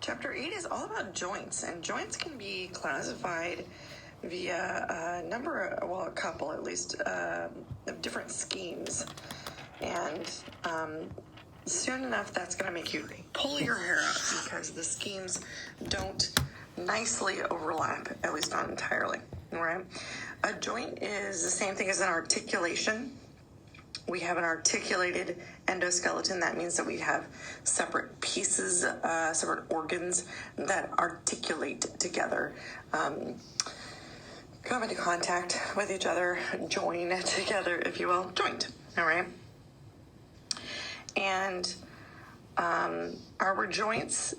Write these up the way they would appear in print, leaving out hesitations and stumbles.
Chapter 8 is all about joints, and joints can be classified via a couple at least, of different schemes. And soon enough, that's going to make you pull your hair out because the schemes don't nicely overlap, at least not entirely, all right? A joint is the same thing as an articulation. We have an articulated endoskeleton. That means that we have separate pieces, separate organs that articulate together, come into contact with each other, join together, if you will, joint, all right? And our joints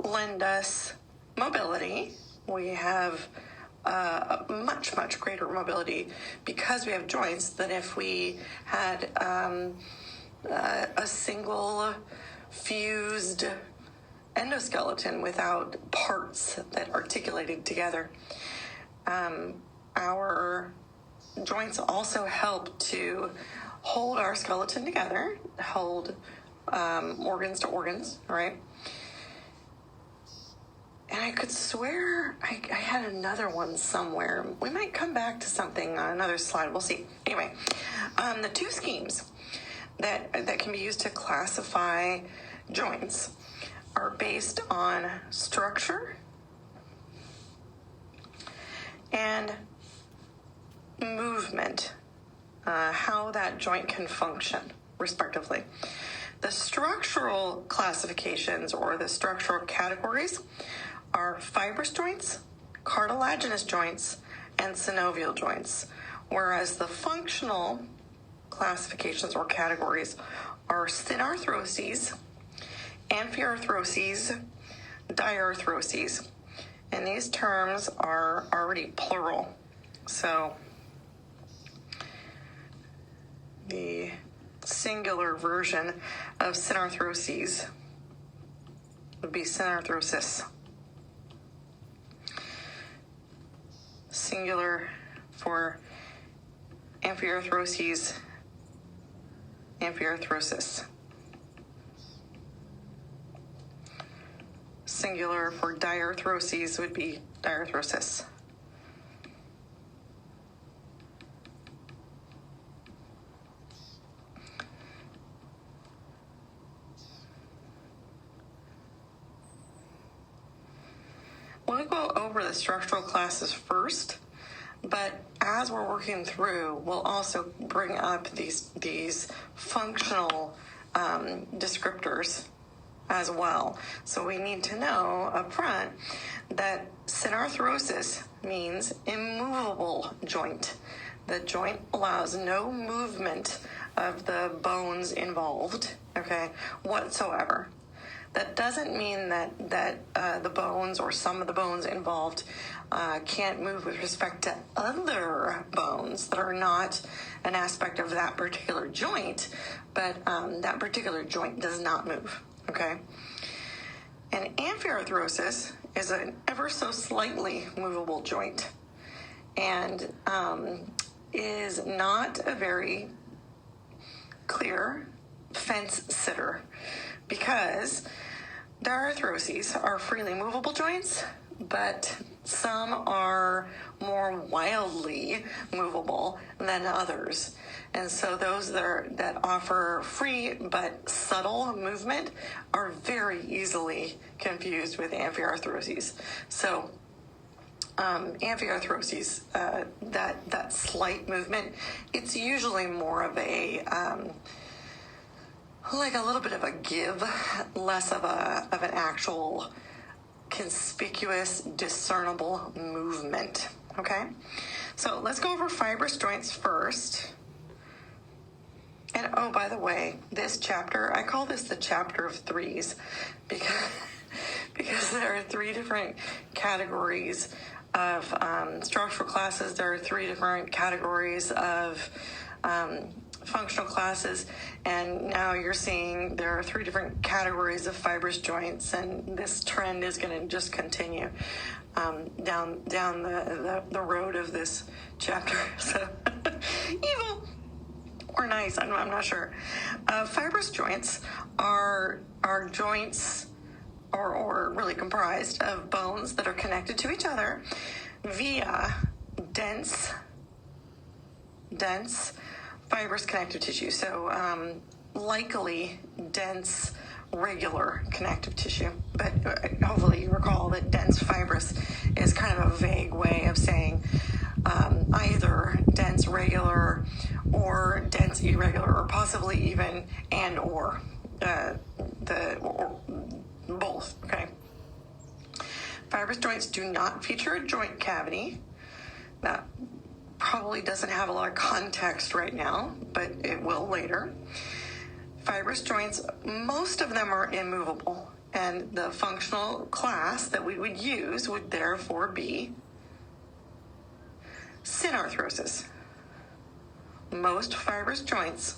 lend us mobility. We have much, much greater mobility because we have joints than if we had a single fused endoskeleton without parts that articulated together. Our joints also help to hold our skeleton together, hold organs to organs, right? And I could swear I had another one somewhere. We might come back to something on another slide. We'll see. Anyway, the two schemes that can be used to classify joints are based on structure and movement, how that joint can function, respectively. The structural classifications or the structural categories are fibrous joints, cartilaginous joints, and synovial joints, whereas the functional classifications or categories are synarthroses, amphiarthroses, diarthroses, and these terms are already plural. So the singular version of synarthroses would be synarthrosis. Singular for amphiarthroses, amphiarthrosis. Singular for diarthroses would be diarthrosis. We'll go over the structural classes first, but as we're working through, we'll also bring up these functional descriptors as well. So we need to know up front that synarthrosis means immovable joint. The joint allows no movement of the bones involved, okay, whatsoever. That doesn't mean that the bones or some of the bones involved can't move with respect to other bones that are not an aspect of that particular joint, but that particular joint does not move, okay? And amphiarthrosis is an ever so slightly movable joint and is not a very clear fence sitter, because diarthroses are freely movable joints, but some are more wildly movable than others. And so those that offer free but subtle movement are very easily confused with amphiarthroses. So amphiarthroses, that slight movement, it's usually more of a like a little bit of a give, less of an actual conspicuous, discernible movement, okay? So let's go over fibrous joints first. And oh, by the way, this chapter, I call this the chapter of threes because there are three different categories of structural classes. There are three different categories of functional classes, and now you're seeing there are three different categories of fibrous joints, and this trend is going to just continue down the road of this chapter. So evil or nice, I'm not sure. Fibrous joints are joints or really comprised of bones that are connected to each other via dense fibrous connective tissue. So likely dense regular connective tissue, but hopefully you recall that dense fibrous is kind of a vague way of saying either dense regular or dense irregular, or possibly even and or both. Okay. Fibrous joints do not feature a joint cavity. That probably doesn't have a lot of context right now, but it will later. Fibrous joints, most of them are immovable, and the functional class that we would use would therefore be synarthrosis. Most fibrous joints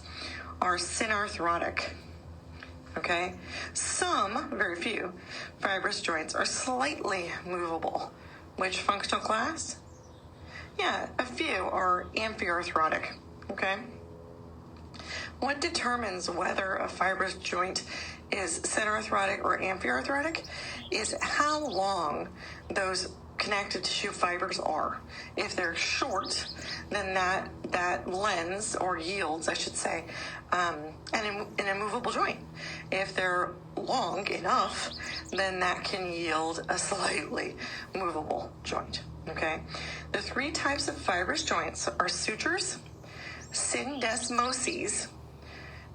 are synarthrotic. Okay? Some, very few, fibrous joints are slightly movable. Which functional class? Yeah, a few are amphiarthrotic. Okay? What determines whether a fibrous joint is synarthrotic or amphiarthrotic is how long those connective tissue fibers are. If they're short, then that lends or yields, I should say, an immovable joint. If they're long enough, then that can yield a slightly movable joint. Okay? The three types of fibrous joints are sutures, syndesmoses,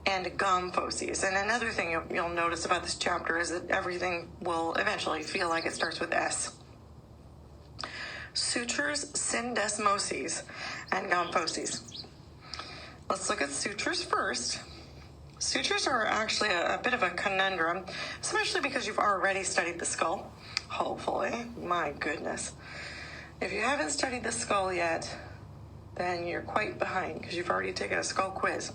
and gomphoses. And another thing you'll notice about this chapter is that everything will eventually feel like it starts with S. Sutures, syndesmoses, and gomphoses. Let's look at sutures first. Sutures are actually a bit of a conundrum, especially because you've already studied the skull, hopefully. My goodness. If you haven't studied the skull yet, then you're quite behind because you've already taken a skull quiz.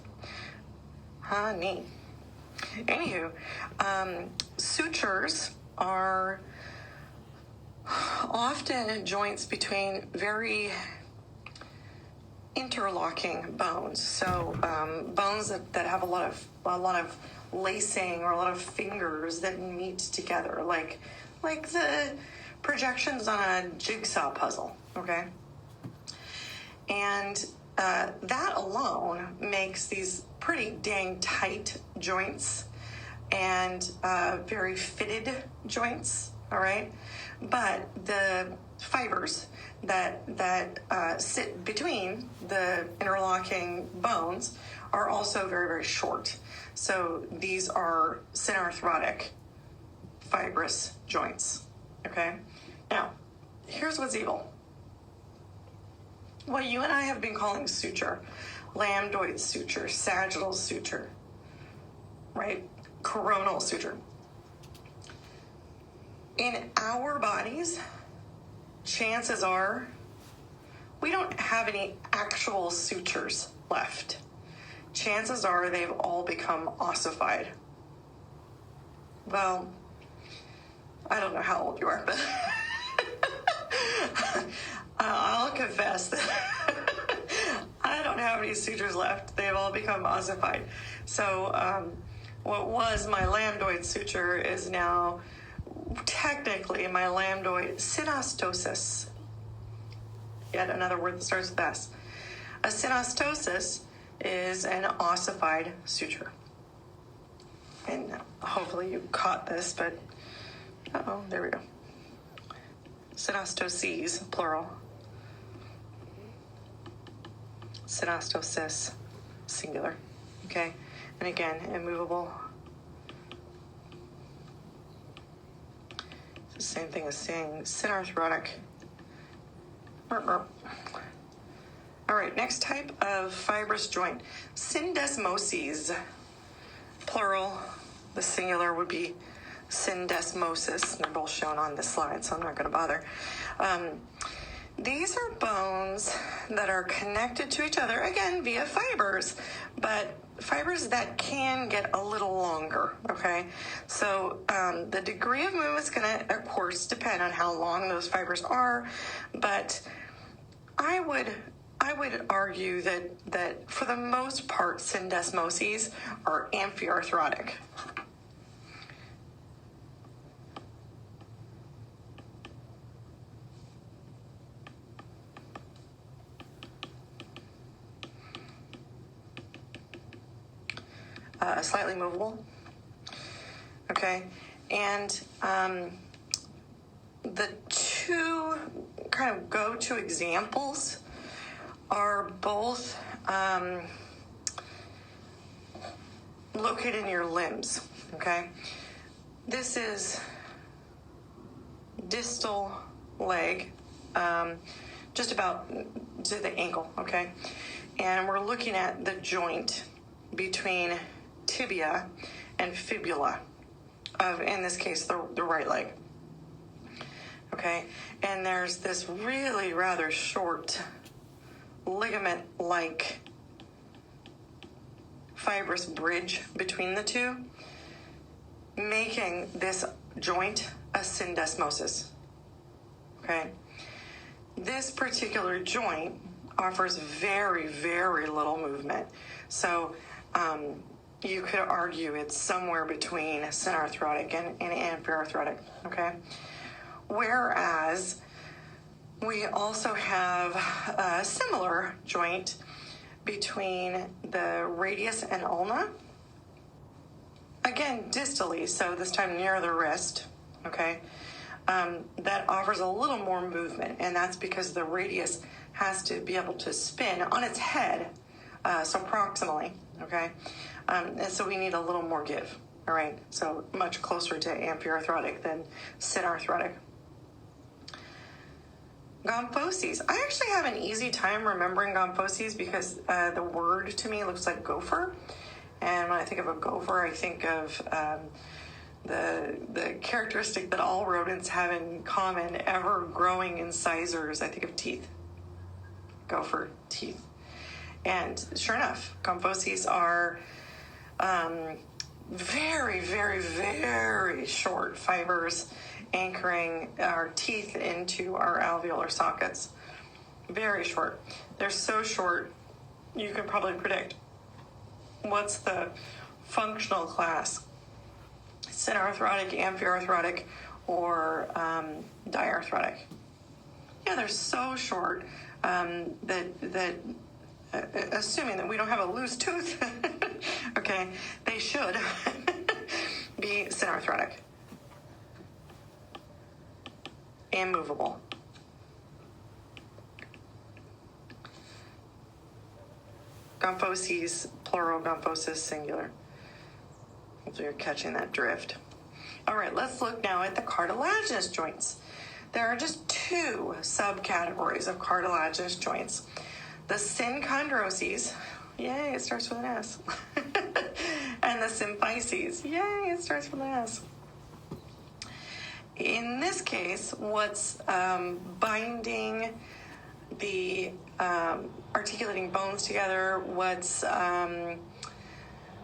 Honey. Anywho, sutures are often joints between very interlocking bones. So bones that have a lot of lacing or a lot of fingers that meet together, like the projections on a jigsaw puzzle. Okay, and that alone makes these pretty dang tight joints and very fitted joints. All right, but the fibers that sit between the interlocking bones are also very, very short. So these are synarthrotic fibrous joints. Okay, now here's what's evil. What you and I have been calling suture, lambdoid suture, sagittal suture, right? Coronal suture. In our bodies, chances are we don't have any actual sutures left. Chances are they've all become ossified. Well, I don't know how old you are, but I'll confess that I don't have any sutures left. They've all become ossified. So what was my lambdoid suture is now technically my lambdoid synostosis. Yet another word that starts with S. A synostosis is an ossified suture. And hopefully you caught this, but there we go. Synostoses, plural. Synostosis, singular. Okay? And again, immovable. The same thing as saying synarthrotic. All right, next type of fibrous joint, syndesmoses, plural. The singular would be syndesmosis. They're both shown on this slide, so I'm not going to bother. These are bones that are connected to each other, again, via fibers, but fibers that can get a little longer, okay? So the degree of movement is going to, of course, depend on how long those fibers are, but I would argue that for the most part, syndesmoses are amphiarthrotic. slightly movable. Okay, and the two kind of go-to examples are both located in your limbs. Okay, this is distal leg, just about to the ankle. Okay, and we're looking at the joint between tibia and fibula of, in this case, the right leg. Okay, and there's this really rather short ligament-like fibrous bridge between the two, making this joint a syndesmosis. Okay, this particular joint offers very, very little movement. So you could argue it's somewhere between synarthrotic and amphiarthrotic. Okay, whereas we also have a similar joint between the radius and ulna, again distally, so this time near the wrist. Okay, that offers a little more movement, and that's because the radius has to be able to spin on its head, so proximally. Okay, and so we need a little more give. All right, so much closer to amphiarthrotic than synarthrotic. Gomphoses. I actually have an easy time remembering gomphoses because the word to me looks like gopher. And when I think of a gopher, I think of the characteristic that all rodents have in common, ever growing incisors. I think of teeth. Gopher teeth. And sure enough, gomphoses are very, very, very short fibers anchoring our teeth into our alveolar sockets. Very short. They're so short, you can probably predict what's the functional class: synarthrotic, amphiarthrotic, or diarthrotic. Yeah, they're so short that assuming that we don't have a loose tooth, okay, they should be synarthrotic. Immovable. Gomphoses, plural, gomphosis, singular. Hopefully you're catching that drift. All right, let's look now at the cartilaginous joints. There are just two subcategories of cartilaginous joints. The synchondroses, yay, it starts with an S. And the symphyses, yay, it starts with an S. In this case, what's binding the articulating bones together, what's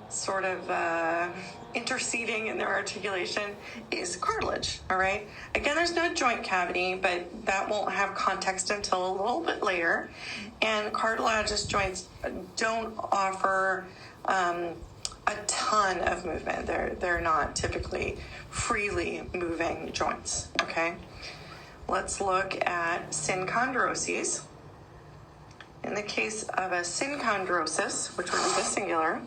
sort of interceding in their articulation is cartilage, all right? Again, there's no joint cavity, but that won't have context until a little bit later. And cartilaginous joints don't offer a ton of movement. They're not typically freely moving joints, okay? Let's look at synchondroses. In the case of a synchondrosis, which would be the singular,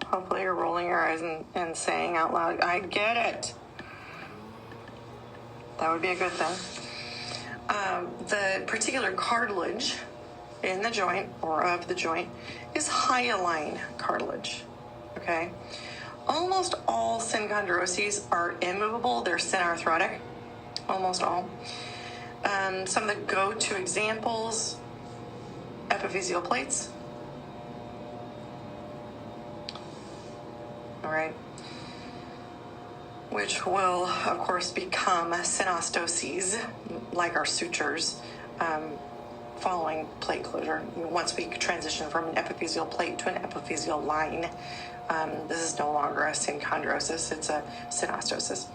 hopefully you're rolling your eyes and saying out loud, I get it. That would be a good thing. The particular cartilage in the joint or of the joint is hyaline cartilage, okay? Almost all synchondroses are immovable. They're synarthrotic, almost all. Some of the go-to examples, epiphyseal plates. All right, which will, of course, become synostoses, like our sutures, following plate closure. Once we transition from an epiphyseal plate to an epiphyseal line, this is no longer a synchondrosis, it's a synostosis.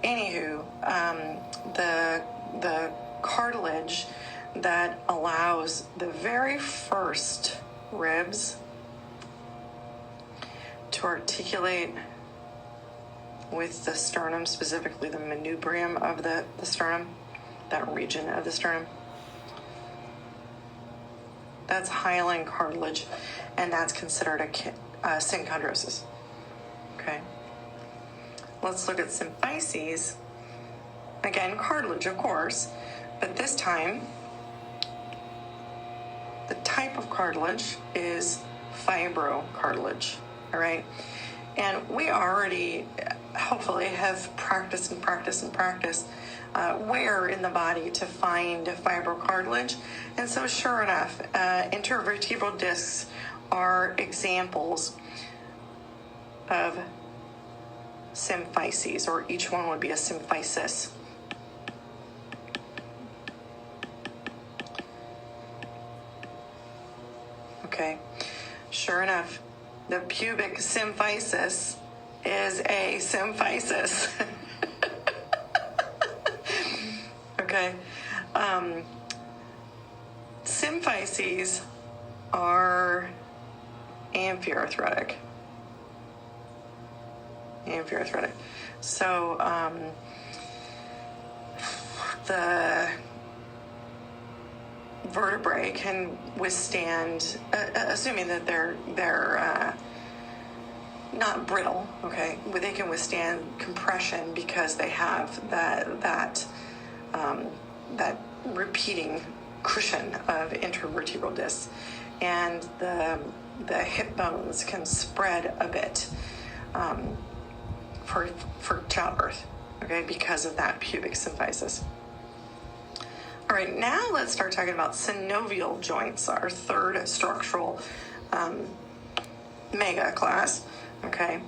Anywho, the cartilage that allows the very first ribs to articulate with the sternum, specifically the manubrium of the sternum, that region of the sternum. That's hyaline cartilage, and that's considered a synchondrosis. Okay. Let's look at symphyses. Again, cartilage, of course, but this time, the type of cartilage is fibrocartilage, all right? And we already, hopefully, have practiced where in the body to find fibrocartilage. And so sure enough, intervertebral discs are examples of symphyses, or each one would be a symphysis. Okay, sure enough, the pubic symphysis is a symphysis. Okay, symphyses are amphiarthritic. So the vertebrae can withstand, assuming that they're not brittle, okay, but they can withstand compression because they have that repeating cushion of intervertebral discs, and the hip bones can spread a bit for childbirth, okay, because of that pubic symphysis. All right, now let's start talking about synovial joints, our third structural mega class, okay.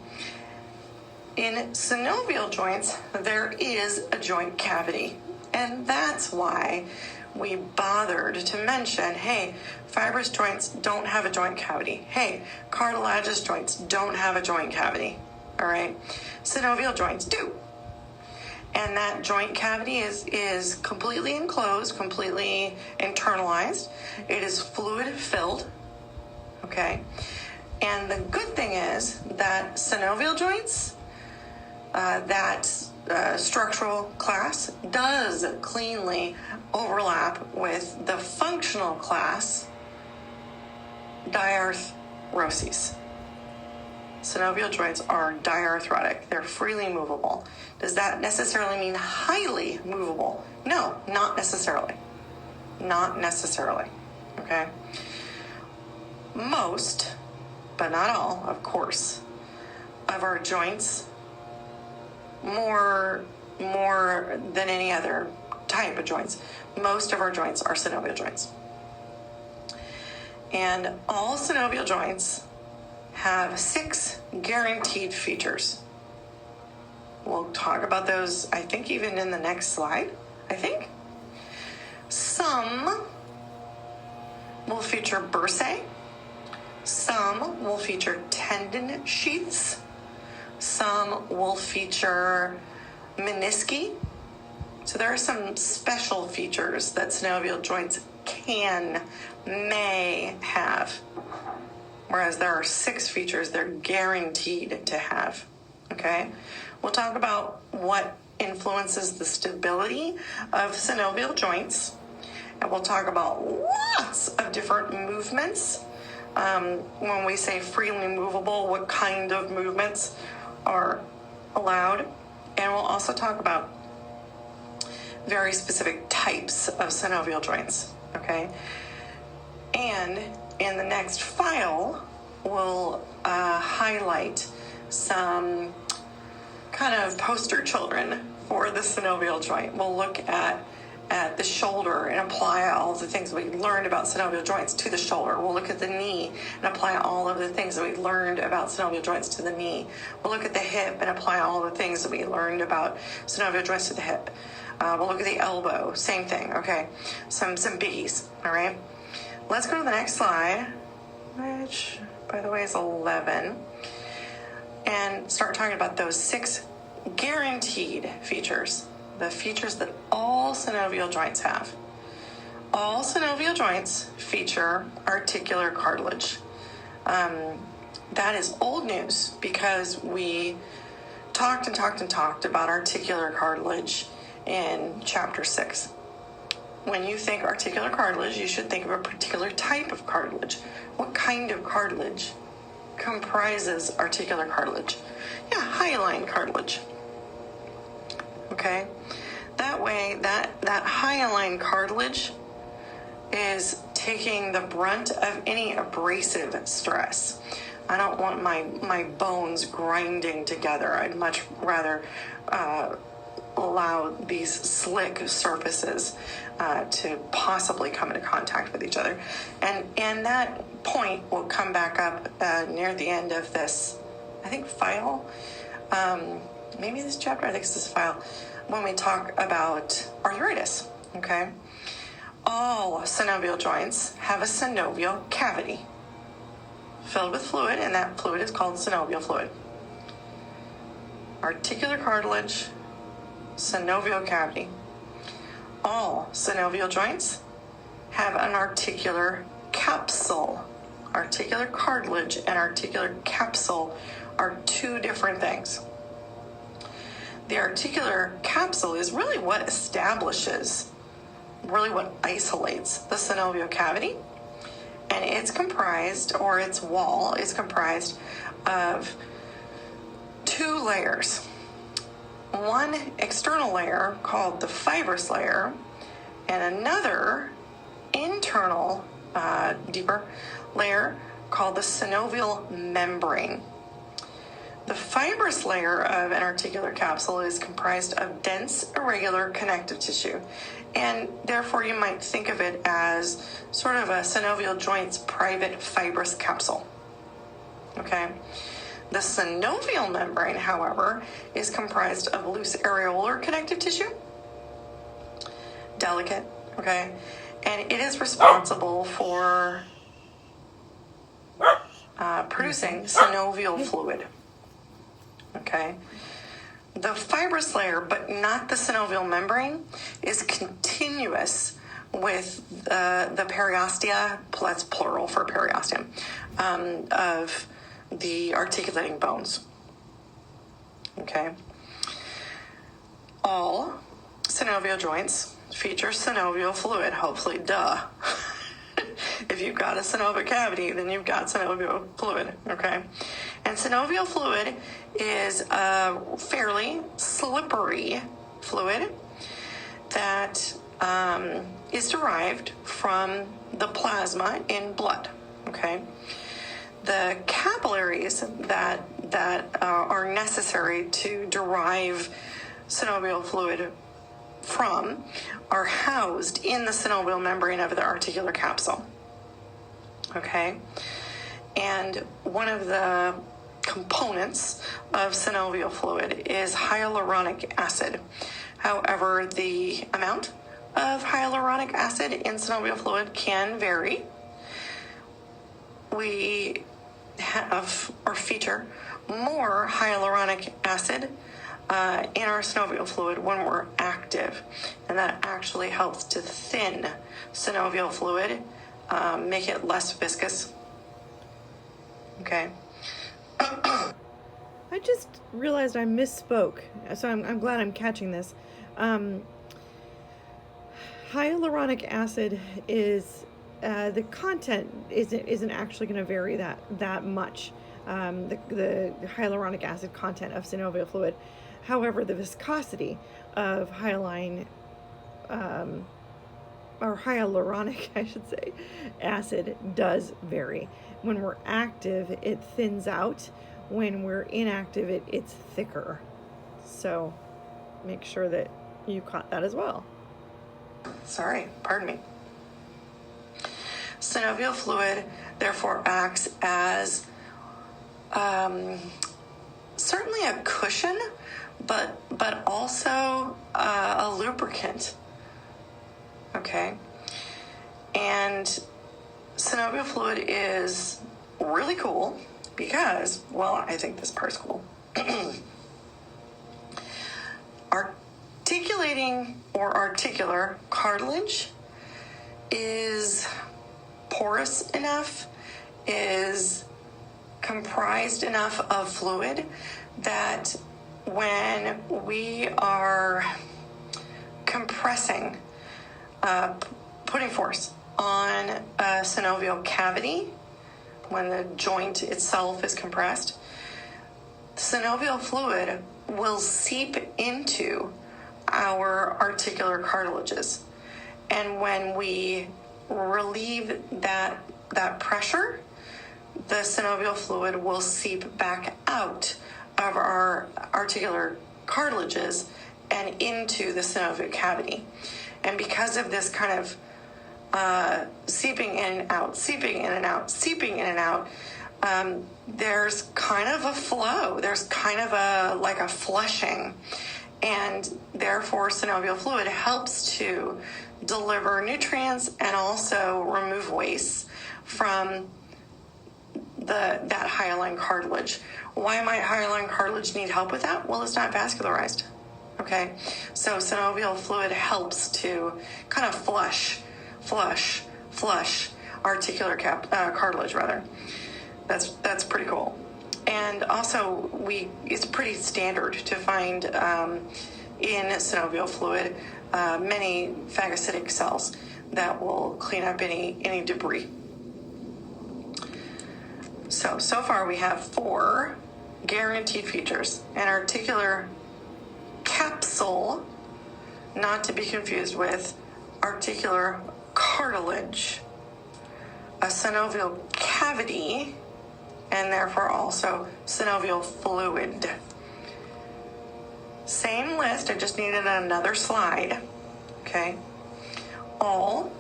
In synovial joints, there is a joint cavity, and that's why we bothered to mention, hey, fibrous joints don't have a joint cavity. Hey, cartilaginous joints don't have a joint cavity, all right? Synovial joints do. And that joint cavity is completely enclosed, completely internalized. It is fluid-filled, okay? And the good thing is that synovial joints, structural class, does cleanly overlap with the functional class, diarthroses. Synovial joints are diarthrotic. They're freely movable. Does that necessarily mean highly movable? No, not necessarily. Not necessarily, okay? Most, but not all, of course, of our joints, more than any other type of joints, most of our joints are synovial joints. And all synovial joints have 6 guaranteed features. We'll talk about those, I think, even in the next slide, I think. Some will feature bursae. Some will feature tendon sheaths. Some will feature menisci. So there are some special features that synovial joints may have, whereas there are 6 features they're guaranteed to have, okay? We'll talk about what influences the stability of synovial joints, and we'll talk about lots of different movements. When we say freely movable, what kind of movements are allowed, and we'll also talk about very specific types of synovial joints, okay? And in the next file, we'll highlight some kind of poster children for the synovial joint. We'll look at the shoulder and apply all the things we learned about synovial joints to the shoulder. We'll look at the knee and apply all of the things that we learned about synovial joints to the knee. We'll look at the hip and apply all the things that we learned about synovial joints to the hip. We'll look at the elbow, same thing, okay? Some biggies, all right? Let's go to the next slide, which, by the way, is 11, and start talking about those 6 guaranteed features, the features that all synovial joints have. All synovial joints feature articular cartilage. That is old news because we talked about articular cartilage in chapter 6. when you think articular cartilage, you should think of a particular type of cartilage. What kind of cartilage comprises articular cartilage? Yeah, hyaline cartilage. Okay? That way, that hyaline cartilage is taking the brunt of any abrasive stress. I don't want my bones grinding together. I'd much rather allow these slick surfaces to possibly come into contact with each other. And that point will come back up near the end of this, I think, file. Maybe this chapter, I think it's this file, when we talk about arthritis, okay? All synovial joints have a synovial cavity filled with fluid, and that fluid is called synovial fluid. Articular cartilage, synovial cavity. All synovial joints have an articular capsule. Articular cartilage and articular capsule are two different things. The articular capsule is really what establishes, really what isolates the synovial cavity. And it's comprised, or its wall is comprised of two layers. One external layer called the fibrous layer, and another internal, deeper layer called the synovial membrane. The fibrous layer of an articular capsule is comprised of dense, irregular connective tissue, and therefore you might think of it as sort of a synovial joint's private fibrous capsule. Okay? The synovial membrane, however, is comprised of loose areolar connective tissue, delicate, okay, and it is responsible for producing synovial fluid. Okay. The fibrous layer, but not the synovial membrane, is continuous with the periostea, that's plural for periosteum, of the articulating bones. Okay. All synovial joints feature synovial fluid, hopefully, duh. If you've got a synovial cavity, then you've got synovial fluid, okay? And synovial fluid is a fairly slippery fluid that is derived from the plasma in blood, okay? The capillaries that are necessary to derive synovial fluid from are housed in the synovial membrane of the articular capsule. Okay? And one of the components of synovial fluid is hyaluronic acid. However, the amount of hyaluronic acid in synovial fluid can vary. We have or feature more hyaluronic acid in our synovial fluid when we're active, and that actually helps to thin synovial fluid, make it less viscous. Okay. I just realized I misspoke, so I'm glad I'm catching this. Hyaluronic acid is the content isn't actually going to vary that much. The hyaluronic acid content of synovial fluid. However, the viscosity of hyaline, or hyaluronic, I should say, acid does vary. When we're active, it thins out. When we're inactive, it's thicker. So make sure that you caught that as well. Sorry, pardon me. Synovial fluid, therefore, acts as certainly a cushion, but also a lubricant. Okay? And synovial fluid is really cool because, well, I think this part's cool. Articulating or articular cartilage is porous enough, is comprised enough of fluid that when we are compressing putting force on a synovial cavity when the joint itself is compressed, synovial fluid will seep into our articular cartilages. And when we relieve that pressure, the synovial fluid will seep back out of our articular cartilages and into the synovial cavity. And because of this kind of seeping in and out, seeping in and out, seeping in and out, there's kind of a flow. There's kind of a flushing. And therefore, synovial fluid helps to deliver nutrients and also remove waste from that hyaline cartilage. Why might hyaline cartilage need help with that? Well, it's not vascularized. Okay, so synovial fluid helps to kind of flush articular cartilage rather. That's pretty cool. And also, it's pretty standard to find in synovial fluid many phagocytic cells that will clean up any debris. So far we have 4 guaranteed features: an articular capsule, not to be confused with articular cartilage, a synovial cavity, and therefore also synovial fluid. Same list, I just needed another slide. Okay. All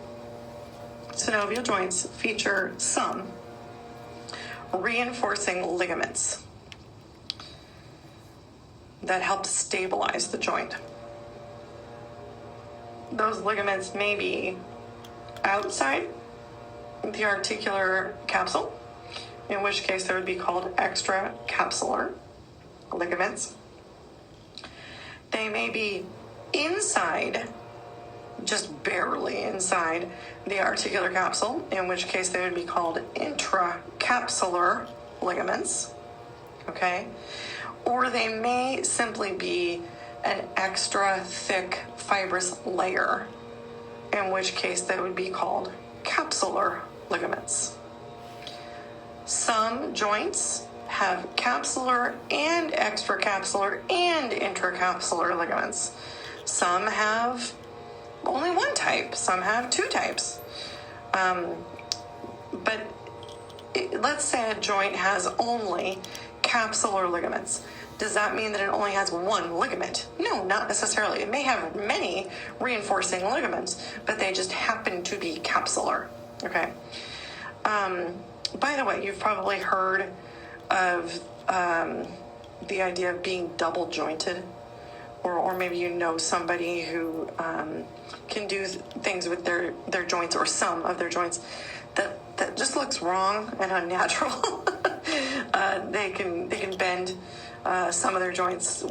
synovial joints feature some reinforcing ligaments that help stabilize the joint. Those ligaments may be outside the articular capsule, in which case they would be called extracapsular ligaments. They may be inside, just barely inside the articular capsule, in which case they would be called intracapsular ligaments, okay? Or they may simply be an extra thick fibrous layer, in which case they would be called capsular ligaments. Some joints have capsular and extracapsular and intracapsular ligaments. Some have only one type, some have 2 types. But let's say a joint has only capsular ligaments. Does that mean that it only has one ligament? No, not necessarily. It may have many reinforcing ligaments, but they just happen to be capsular. Okay. By the way, you've probably heard of the idea of being double jointed, or maybe you know somebody who can do things with their joints, or some of their joints, that just looks wrong and unnatural. They can bend some of their joints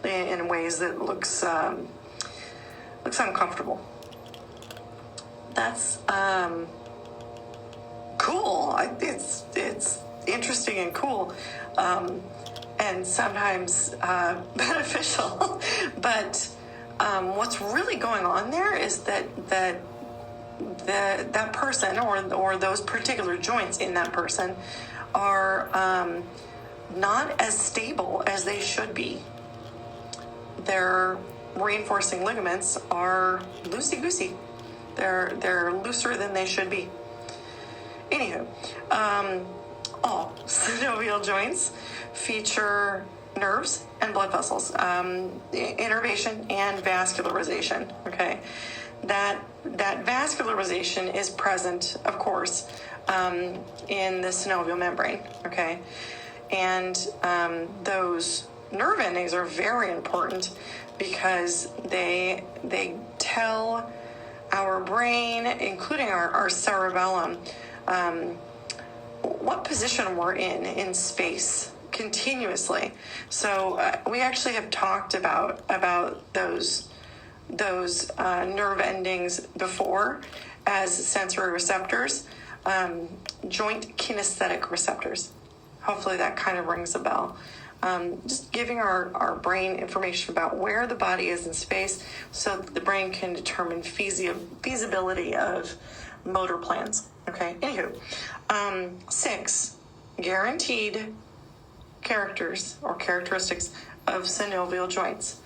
in ways that looks uncomfortable. That's cool. It's interesting and cool, and sometimes beneficial. But what's really going on there is that person or those particular joints in that person are not as stable as they should be. Their reinforcing ligaments are loosey-goosey. They're looser than they should be. Anywho, all synovial joints feature nerves and blood vessels, innervation and vascularization. Okay, that vascularization is present, of course, in the synovial membrane. Okay, and those nerve endings are very important because they tell our brain, including our cerebellum, what position we're in space continuously. So we actually have talked about those nerve endings before as sensory receptors, joint kinesthetic receptors. Hopefully that kind of rings a bell. just giving our brain information about where the body is in space so that the brain can determine feasibility of motor plans. Okay, anywho. 6, guaranteed characters or characteristics of synovial joints.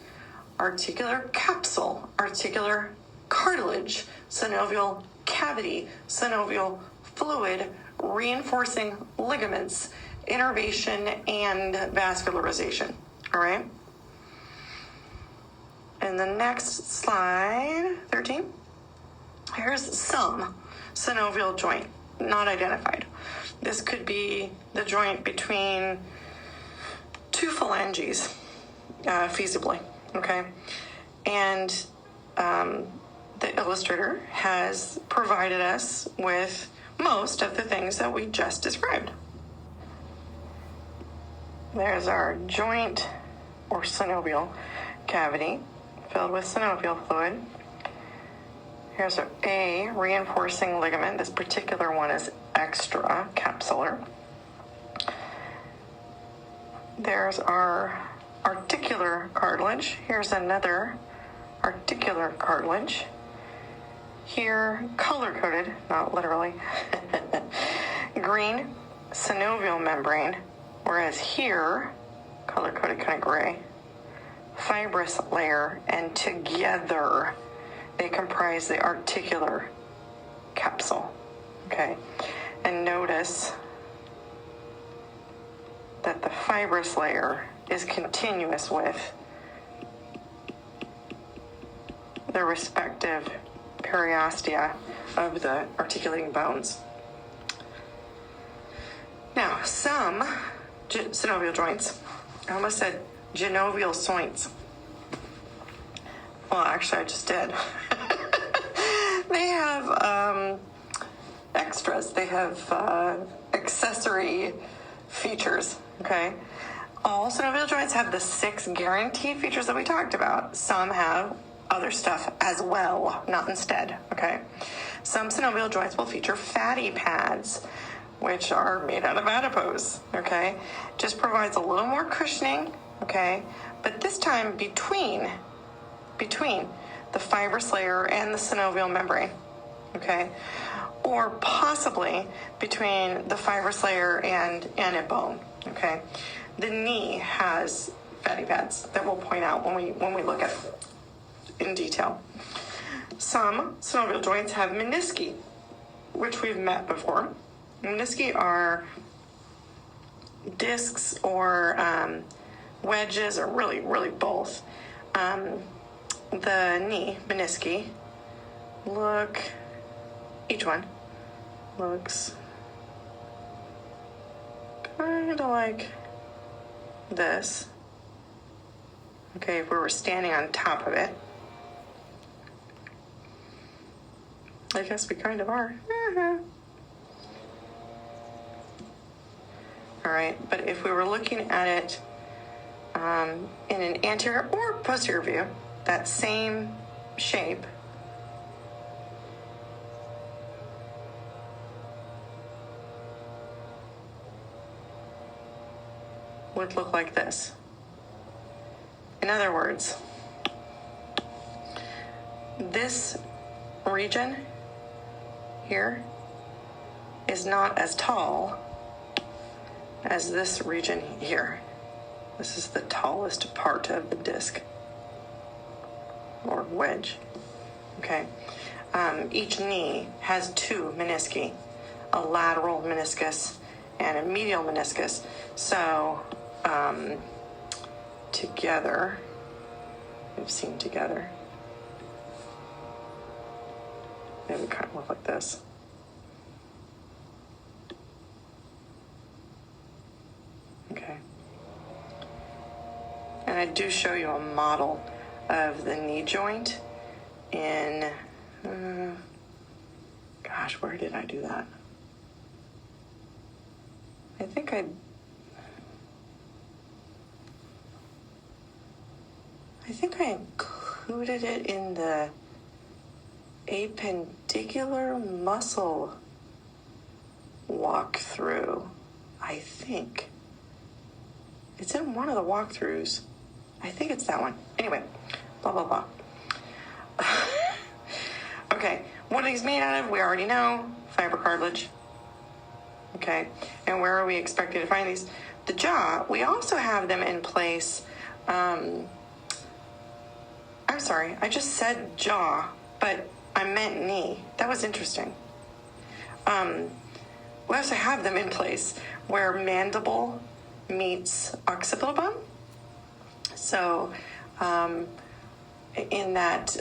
Articular capsule, articular cartilage, synovial cavity, synovial fluid, reinforcing ligaments, innervation, and vascularization. All right? And the next slide, 13, here's some synovial joint, not identified. This could be the joint between two phalanges, feasibly, okay? And the illustrator has provided us with most of the things that we just described. There's our joint or synovial cavity filled with synovial fluid. Here's a reinforcing ligament. This particular one is extra capsular. There's our articular cartilage. Here's another articular cartilage. Here, color-coded, not literally, green synovial membrane, whereas here, color-coded kind of gray, fibrous layer, and together they comprise the articular capsule. Okay, and notice that the fibrous layer is continuous with the respective periostea of the articulating bones. Now, some synovial joints, I almost said genovial joints. Well, actually, I just did. They have extras. They have accessory features, okay? All synovial joints have the 6 guaranteed features that we talked about. Some have other stuff as well, not instead, okay? Some synovial joints will feature fatty pads, which are made out of adipose, okay? Just provides a little more cushioning, okay? But this time between the fibrous layer and the synovial membrane, okay? Or possibly between the fibrous layer and a bone, okay? The knee has fatty pads that we'll point out when we look at it in detail. Some synovial joints have menisci, which we've met before. Menisci are discs or wedges, or really both. The knee menisci each one looks kind of like this. Okay, if we were standing on top of it. I guess we kind of are. All right, but if we were looking at it in an anterior or posterior view, that same shape would look like this. In other words, this region here is not as tall as this region here. This is the tallest part of the disc or wedge. Okay. Each knee has 2 menisci, a lateral meniscus and a medial meniscus. So together, we've seen together, they would kind of look like this. Okay. And I do show you a model of the knee joint in, gosh, where did I do that? I think I included it in the appendicular muscle walkthrough, I think. It's in one of the walkthroughs. I think it's that one. Anyway, blah, blah, blah. Okay, what are these made out of? We already know. Fiber cartilage. Okay, and where are we expected to find these? The jaw, we also have them in place. I'm sorry, I just said jaw, but I meant knee. That was interesting. We also have them in place where mandible meets occipital bone. So, in that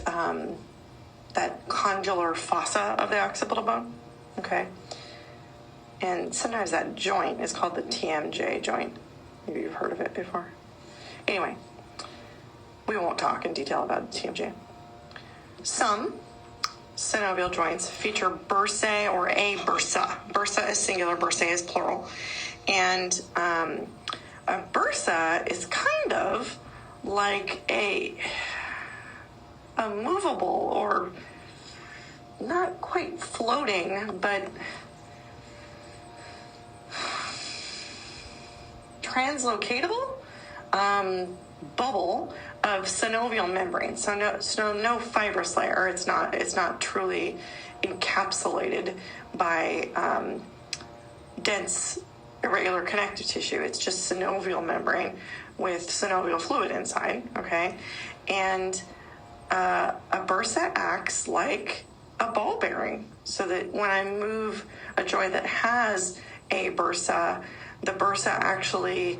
that condylar fossa of the occipital bone, okay? And sometimes that joint is called the TMJ joint. Maybe you've heard of it before. Anyway, we won't talk in detail about the TMJ. Some synovial joints feature bursae or a bursa. Bursa is singular, bursae is plural. And a bursa is kind of like a movable or not quite floating, but translocatable bubble of synovial membrane. So no fibrous layer. It's not truly encapsulated by dense irregular connective tissue. It's just synovial membrane with synovial fluid inside. Okay, and a bursa acts like a ball bearing, so that when I move a joint that has a bursa, the bursa actually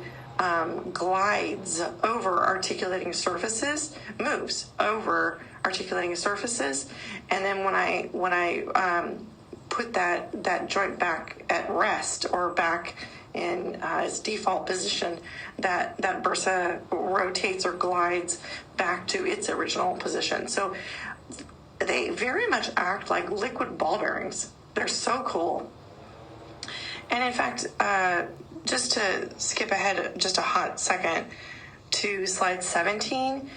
glides over articulating surfaces, moves over articulating surfaces, and then when I put that joint back at rest or back in its default position, that bursa rotates or glides back to its original position. So they very much act like liquid ball bearings. They're so cool. And in fact, just to skip ahead just a hot second to slide 17,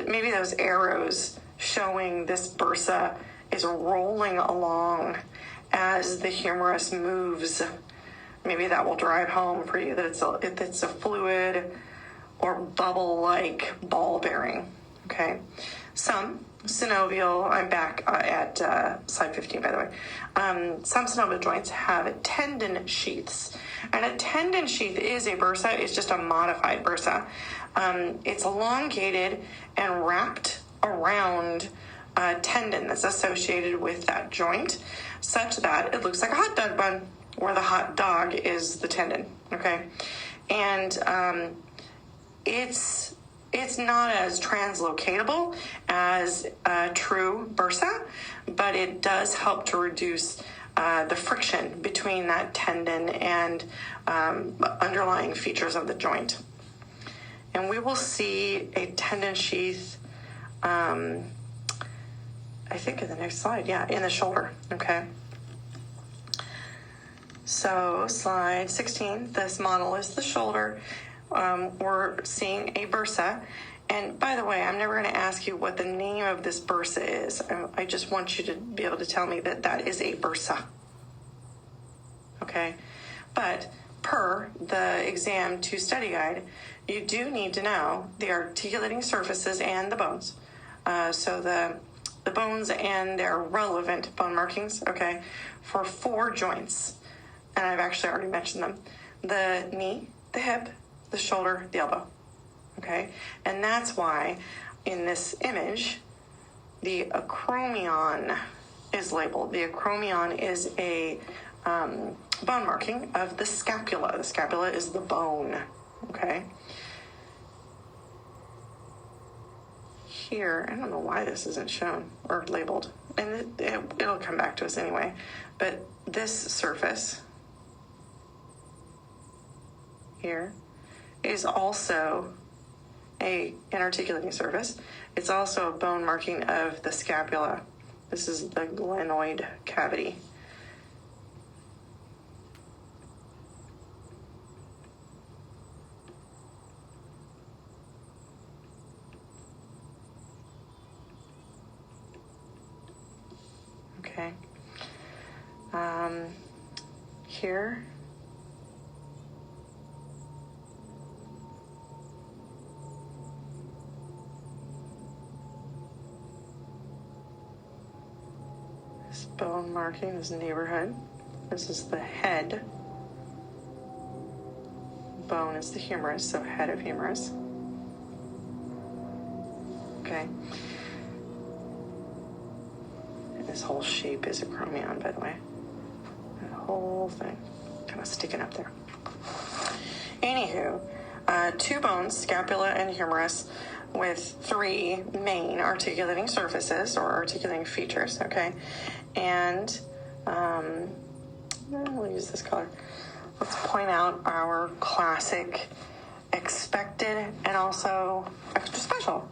maybe those arrows showing this bursa is rolling along as the humerus moves. Maybe that will drive home for you that it's a fluid or bubble-like ball bearing. Okay, some synovial, I'm back at slide 15, by the way. Some synovial joints have tendon sheaths. And a tendon sheath is a bursa. It's just a modified bursa. It's elongated and wrapped around a tendon that's associated with that joint, such that it looks like a hot dog bun, where the hot dog is the tendon. Okay, and it's not as translocatable as a true bursa, but it does help to reduce the friction between that tendon and underlying features of the joint. And we will see a tendon sheath, I think in the next slide, in the shoulder, okay? So slide 16, this model is the shoulder. We're seeing a bursa. And by the way, I'm never going to ask you what the name of this bursa is. I just want you to be able to tell me that that is a bursa. Okay? But per the exam 2 study guide, you do need to know the articulating surfaces and the bones. So the bones and their relevant bone markings, okay, for 4 joints. And I've actually already mentioned them. The knee, the hip, the shoulder, the elbow. Okay? And that's why in this image, the acromion is labeled. The acromion is a bone marking of the scapula. The scapula is the bone. Okay? Here, I don't know why this isn't shown or labeled. And it'll come back to us anyway. But this surface here is also an articulating surface. It's also a bone marking of the scapula. This is the glenoid cavity. Okay. Here bone marking, this neighborhood. This is the head. Bone is the humerus, so head of humerus. Okay. And this whole shape is acromion, by the way. The whole thing kind of sticking up there. Anywho, two bones, scapula and humerus, with three main articulating surfaces or articulating features, okay? And we'll use this color. Let's point out our classic expected and also extra special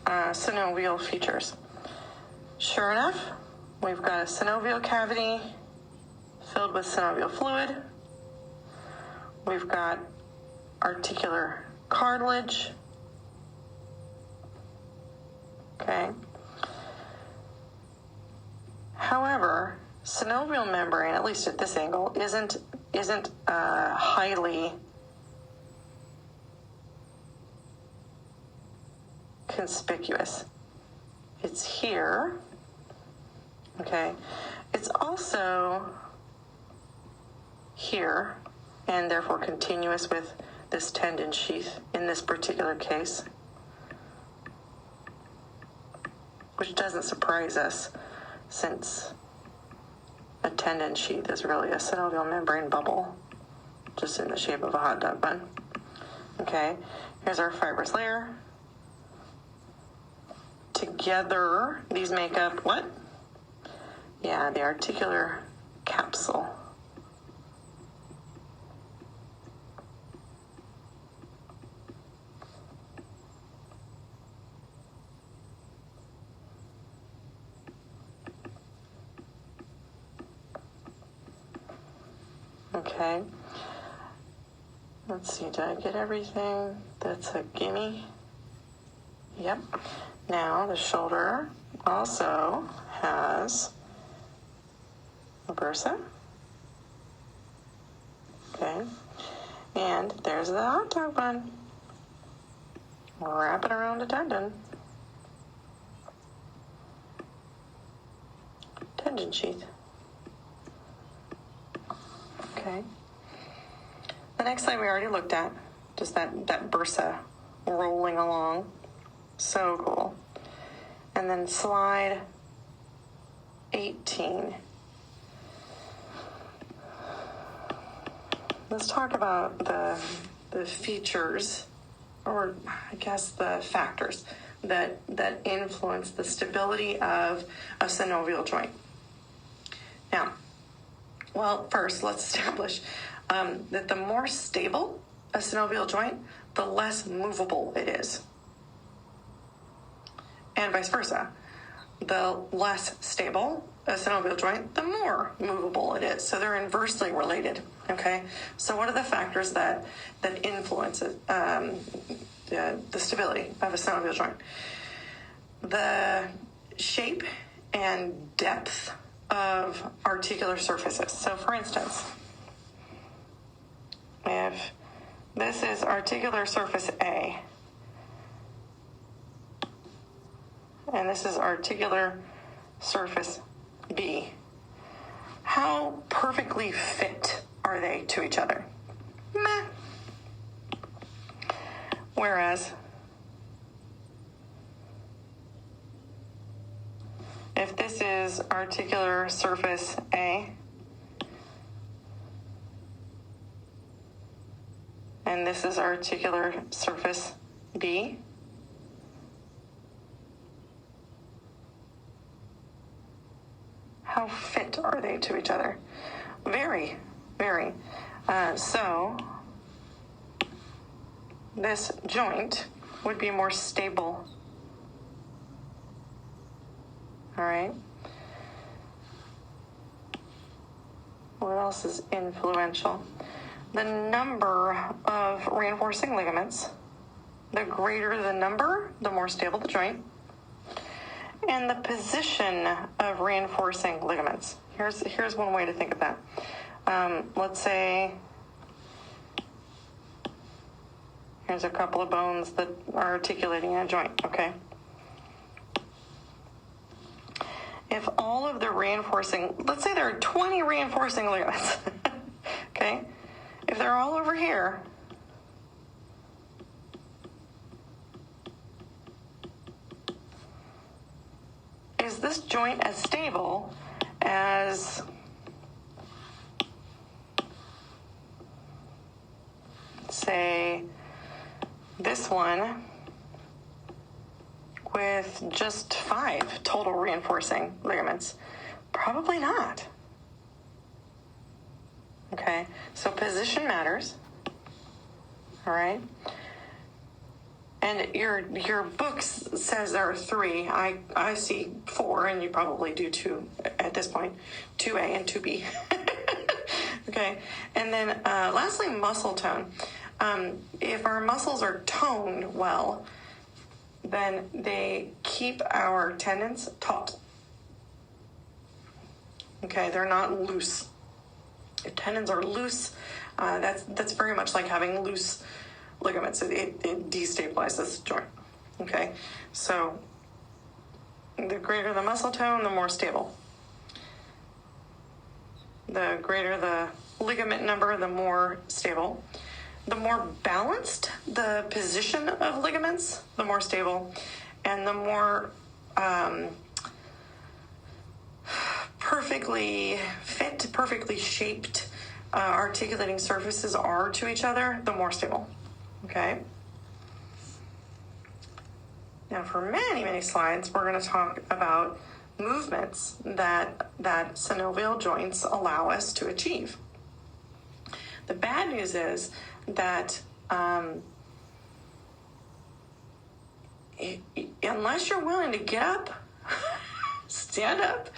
synovial features. Sure enough, we've got a synovial cavity filled with synovial fluid. We've got articular cartilage. Okay. However, synovial membrane, at least at this angle, isn't highly conspicuous. It's here. Okay. It's also here, and therefore continuous with this tendon sheath in this particular case, which doesn't surprise us since a tendon sheath is really a synovial membrane bubble, just in the shape of a hot dog bun. Okay, here's our fibrous layer. Together, these make up what? Yeah, the articular capsule. Okay, let's see, did I get everything? That's a gimme. Yep. Now the shoulder also has a bursa. Okay, and there's the hot dog bun. Wrap it around a tendon. Tendon sheath. Okay. The next slide we already looked at, just that bursa rolling along. So cool. And then slide 18. Let's talk about the features, or I guess the factors that influence the stability of a synovial joint. Now, well, first, let's establish that the more stable a synovial joint, the less movable it is. And vice versa. The less stable a synovial joint, the more movable it is. So they're inversely related, okay? So what are the factors that influence the stability of a synovial joint? The shape and depth of articular surfaces. So for instance, if this is articular surface A, and this is articular surface B, how perfectly fit are they to each other? Meh. Whereas if this is articular surface A, and this is articular surface B, how fit are they to each other? Very, very. So this joint would be more stable. All right. What else is influential? The number of reinforcing ligaments. The greater the number, the more stable the joint. And the position of reinforcing ligaments. Here's one way to think of that. Let's say here's a couple of bones that are articulating a joint, okay? if all of the reinforcing, let's say there are 20 reinforcing ligaments, okay? If they're all over here, is this joint as stable as say this one with just 5 total reinforcing ligaments? Probably not. Okay, so position matters. All right. And your book says there are 3. I see 4, and you probably do 2 at this point. 2A and 2B. Okay. And then lastly, muscle tone. If our muscles are toned well, then they keep our tendons taut. Okay, they're not loose. If tendons are loose, that's very much like having loose ligaments. It destabilizes the joint. Okay, so the greater the muscle tone, the more stable. The greater the ligament number, the more stable. The more balanced the position of ligaments, the more stable. And the more perfectly fit, perfectly shaped articulating surfaces are to each other, the more stable. Okay? Now, for many, many slides, we're going to talk about movements that synovial joints allow us to achieve. The bad news is that unless you're willing to get up, stand up,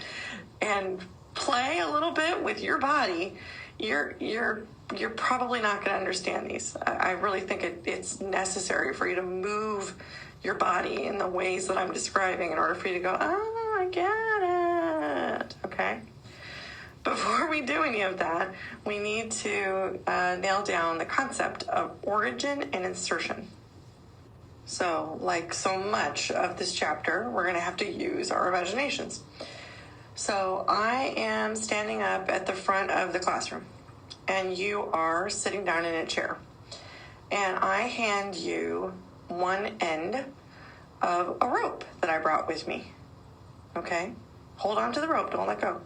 and play a little bit with your body, you're probably not going to understand these. I really think it's necessary for you to move your body in the ways that I'm describing in order for you to go, oh, I get it. Okay? Before we do any of that, we need to nail down the concept of origin and insertion. So, like so much of this chapter, we're going to have to use our imaginations. So, I am standing up at the front of the classroom, and you are sitting down in a chair. And I hand you one end of a rope that I brought with me. Okay? Hold on to the rope, don't let go.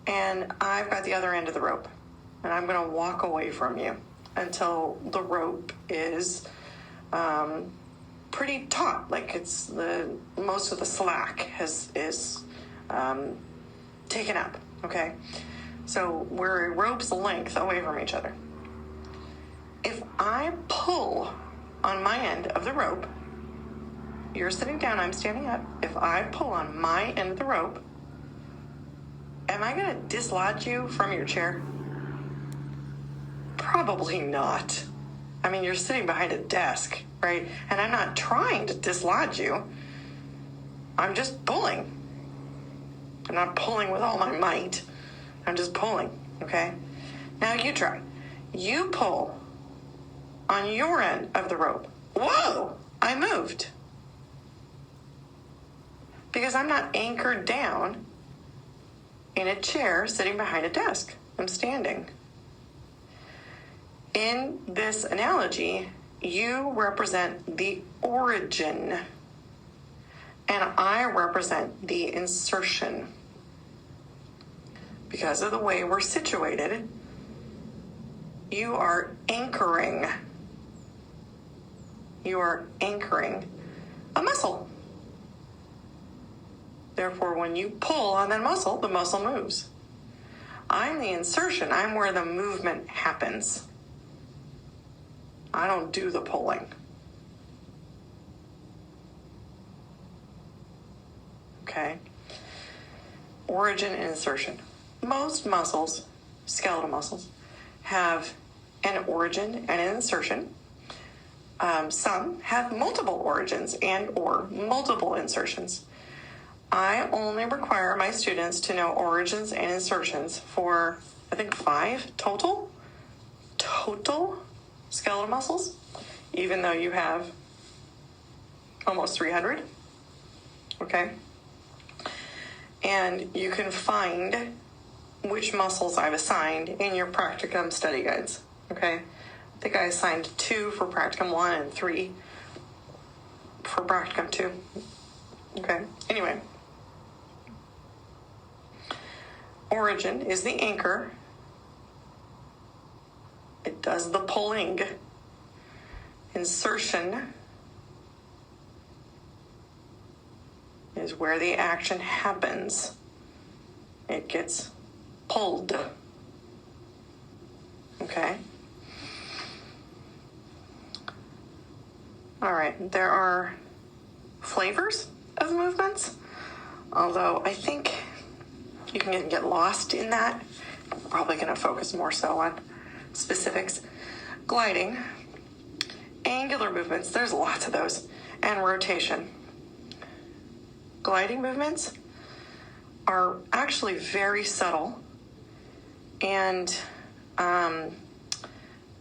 And I've got the other end of the rope, and I'm going to walk away from you until the rope is pretty taut, like it's most of the slack is taken up. Okay, so we're a rope's length away from each other. If I pull on my end of the rope, you're sitting down, I'm standing up. If I pull on my end of the rope, am I going to dislodge you from your chair? Probably not. I mean, you're sitting behind a desk, right? And I'm not trying to dislodge you. I'm just pulling. I'm not pulling with all my might. I'm just pulling, okay? Now you try. You pull on your end of the rope. Whoa! I moved. Because I'm not anchored down in a chair sitting behind a desk. I'm standing. In this analogy, you represent the origin, and I represent the insertion. Because of the way we're situated, you are anchoring. You are anchoring a muscle. Therefore, when you pull on that muscle, the muscle moves. I'm the insertion. I'm where the movement happens. I don't do the pulling. Okay? Origin and insertion. Most muscles, skeletal muscles, have an origin and an insertion. Some have multiple origins and or multiple insertions. I only require my students to know origins and insertions for, I think, 5 total skeletal muscles, even though you have almost 300. Okay? And you can find which muscles I've assigned in your practicum study guides, okay? I think I assigned 2 for practicum 1 and 3 for practicum 2. Okay, anyway. Origin is the anchor. It does the pulling. Insertion is where the action happens. It gets pulled. Okay? All right, there are flavors of movements, although I think you can get lost in that. I'm probably going to focus more so on specifics. Gliding, angular movements, there's lots of those, and rotation. Gliding movements are actually very subtle, and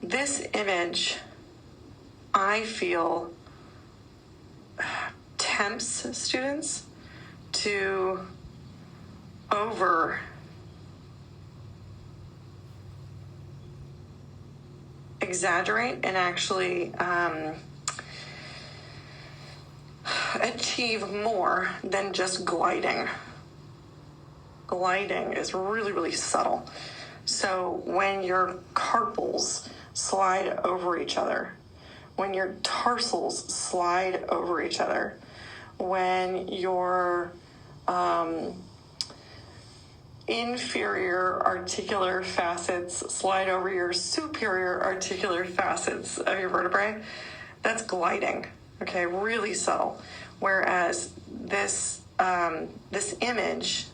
this image, I feel, tempts students to over exaggerate and actually achieve more than just gliding. Gliding is really, really subtle. So when your carpals slide over each other, when your tarsals slide over each other, when your inferior articular facets slide over your superior articular facets of your vertebrae, that's gliding, okay, really subtle. Whereas this image,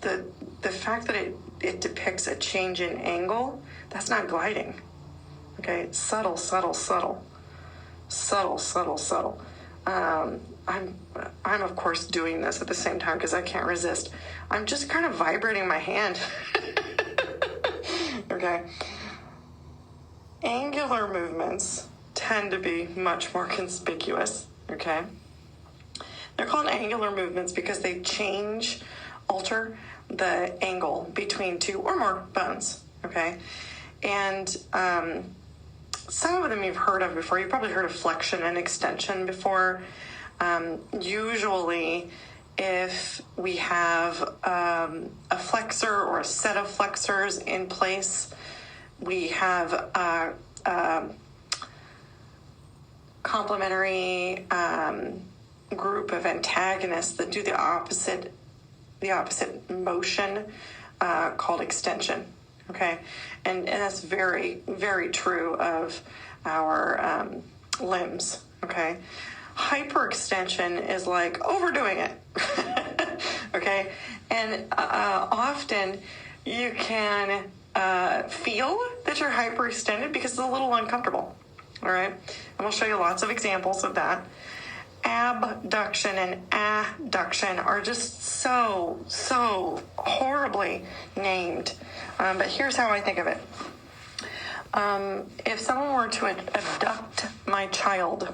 the fact that it depicts a change in angle, that's not gliding. Okay, subtle, subtle, subtle. Subtle, subtle, subtle. I'm of course doing this at the same time because I can't resist. I'm just kind of vibrating my hand. Okay. Angular movements tend to be much more conspicuous. Okay. They're called angular movements because they alter the angle between 2 or more bones. Okay. And some of them you've heard of before. You've probably heard of flexion and extension before. Usually, if we have a flexor or a set of flexors in place, we have a complementary group of antagonists that do the opposite motion called extension. Okay, and that's very, very true of our limbs. Okay, hyperextension is like overdoing it. Okay, and often you can feel that you're hyperextended because it's a little uncomfortable. All right, and we'll show you lots of examples of that. Abduction and adduction are just so horribly named. But here's how I think of it. If someone were to abduct my child,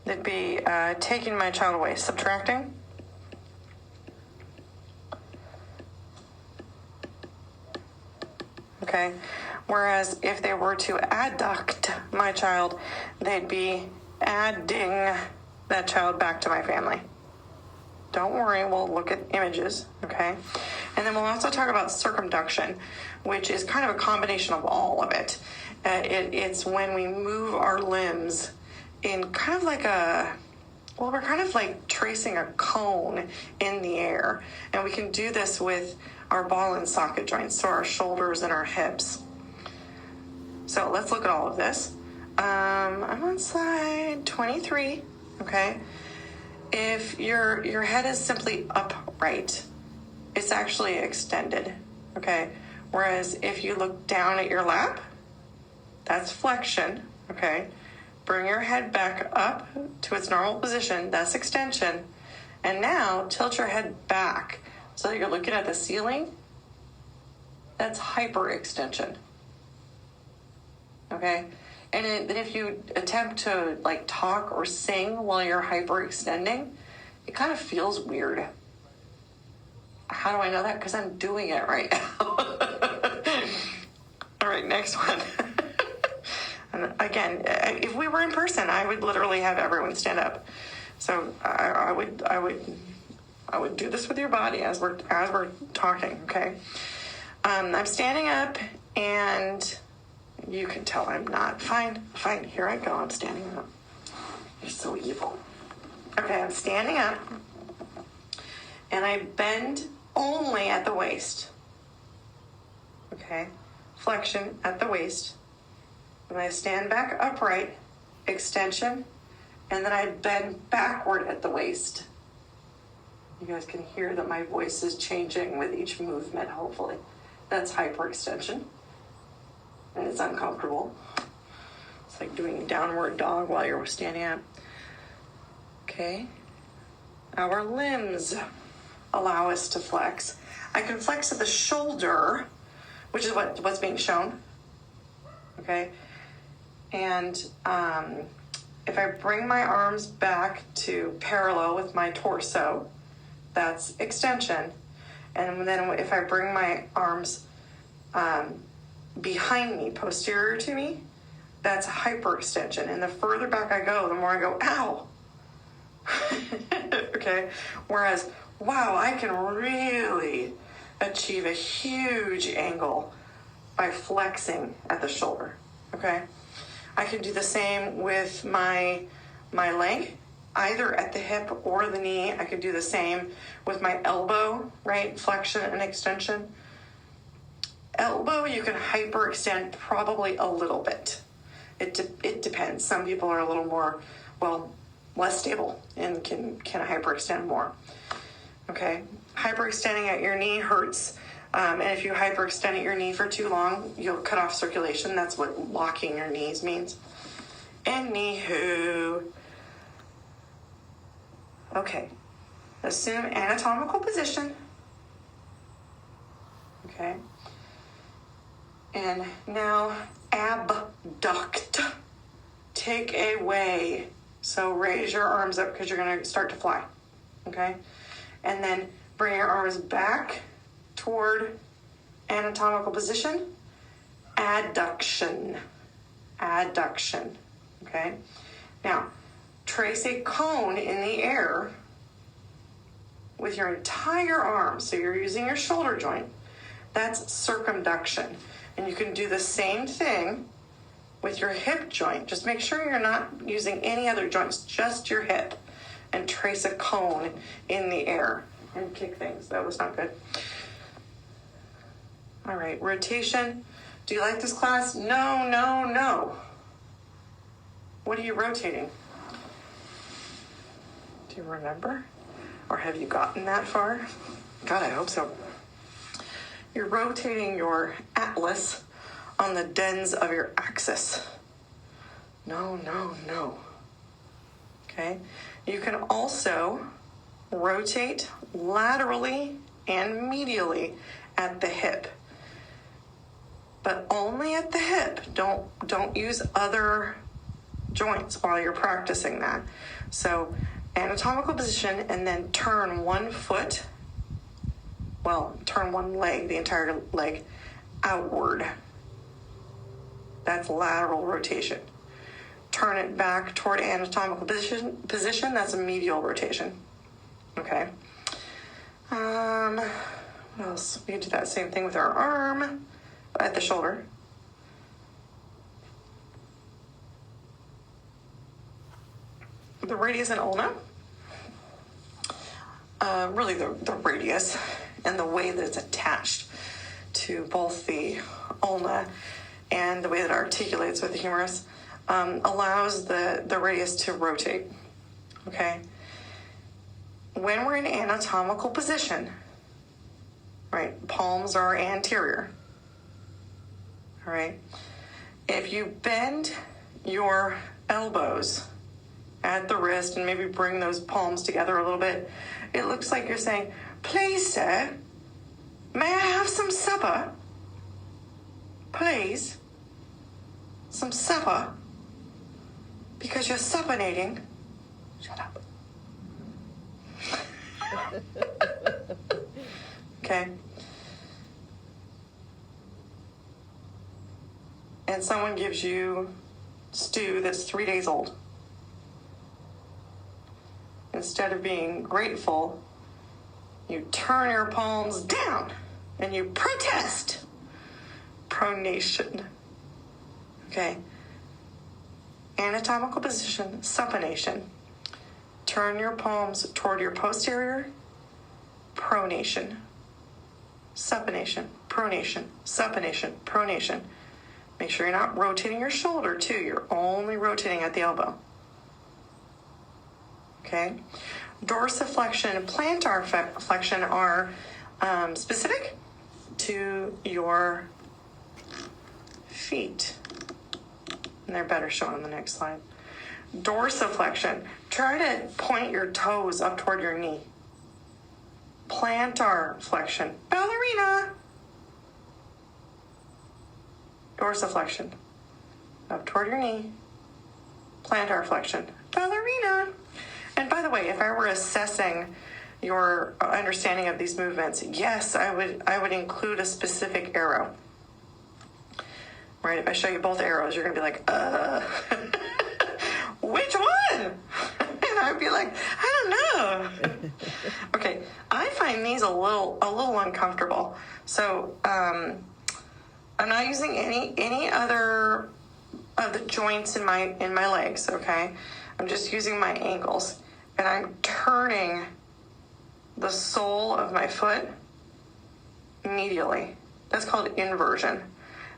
they'd be taking my child away, subtracting. Okay. Whereas if they were to adduct my child, they'd be adding that child back to my family. Don't worry, we'll look at images, okay? And then we'll also talk about circumduction, which is kind of a combination of all of it. It's when we move our limbs in kind of like we're kind of like tracing a cone in the air. And we can do this with our ball and socket joints, so our shoulders and our hips. So let's look at all of this. I'm on slide 23, okay? If your head is simply upright, it's actually extended, okay? Whereas if you look down at your lap, that's flexion, okay? Bring your head back up to its normal position, that's extension. And now tilt your head back so that you're looking at the ceiling, that's hyperextension. Okay, And then if you attempt to like talk or sing while you're hyperextending, it kind of feels weird. How do I know that? Because I'm doing it right now. All right, next one. And again, if we were in person, I would literally have everyone stand up. So I would do this with your body as we're talking. Okay. I'm standing up, and you can tell I'm not. Fine. Here I go. I'm standing up. You're so evil. Okay, I'm standing up, and I bend only at the waist. Okay, flexion at the waist. And I stand back upright, extension, and then I bend backward at the waist. You guys can hear that my voice is changing with each movement, hopefully. That's hyperextension, and it's uncomfortable. It's like doing downward dog while you're standing up. Okay, our limbs allow us to flex. I can flex at the shoulder, which is what's being shown. Okay, and if I bring my arms back to parallel with my torso, that's extension. And then if I bring my arms behind me, posterior to me, that's hyperextension. And the further back I go, the more I go, ow. Okay, whereas, wow, I can really achieve a huge angle by flexing at the shoulder. Okay, I can do the same with my leg, either at the hip or the knee. I could do the same with my elbow, right? Flexion and extension. Elbow, you can hyperextend probably a little bit. It depends. Some people are a little more, less stable and can hyperextend more. Okay, hyperextending at your knee hurts. And if you hyperextend at your knee for too long, you'll cut off circulation. That's what locking your knees means. Anywho. Okay, assume anatomical position. Okay, and now abduct. Take away. So raise your arms up because you're going to start to fly. Okay, and then bring your arms back toward anatomical position. Adduction. Okay, now trace a cone in the air with your entire arm. So you're using your shoulder joint. That's circumduction. And you can do the same thing with your hip joint. Just make sure you're not using any other joints, just your hip. And trace a cone in the air and kick things. That was not good. All right, rotation. Do you like this class? No. What are you rotating? Do you remember? Or have you gotten that far? God, I hope so. You're rotating your atlas on the dens of your axis. No. Okay? You can also rotate laterally and medially at the hip. But only at the hip. Don't use other joints while you're practicing that. So anatomical position, and then turn one foot, turn one leg, the entire leg, outward. That's lateral rotation. Turn it back toward anatomical position, that's a medial rotation. Okay. What else? We can do that same thing with our arm at the shoulder. The radius and ulna. Really the radius and the way that it's attached to both the ulna and the way that it articulates with the humerus allows the radius to rotate. Okay? When we're in anatomical position, right, palms are anterior. All right? If you bend your elbows at the wrist and maybe bring those palms together a little bit, it looks like you're saying, "Please, sir, may I have some supper? Please, some supper." because you're supinating. Shut up. Okay. And someone gives you stew that's 3 days old. Instead of being grateful, you turn your palms down and you protest. Pronation. Okay. Anatomical position, supination. Turn your palms toward your posterior. Pronation. Supination. Pronation. Supination. Pronation. Make sure you're not rotating your shoulder too. You're only rotating at the elbow. Okay. Dorsiflexion and plantar flexion are specific to your feet. And they're better shown on the next slide. Dorsiflexion. Try to point your toes up toward your knee. Plantar flexion. Ballerina. Dorsiflexion. Up toward your knee. Plantar flexion. Ballerina. And by the way, if I were assessing your understanding of these movements, yes, I would include a specific arrow. Right? If I show you both arrows, you're going to be like, which one? And I'd be like, I don't know. Okay, I find these a little uncomfortable. So I'm not using any other of the joints in my legs. Okay, I'm just using my ankles, and I'm turning the sole of my foot medially. That's called inversion.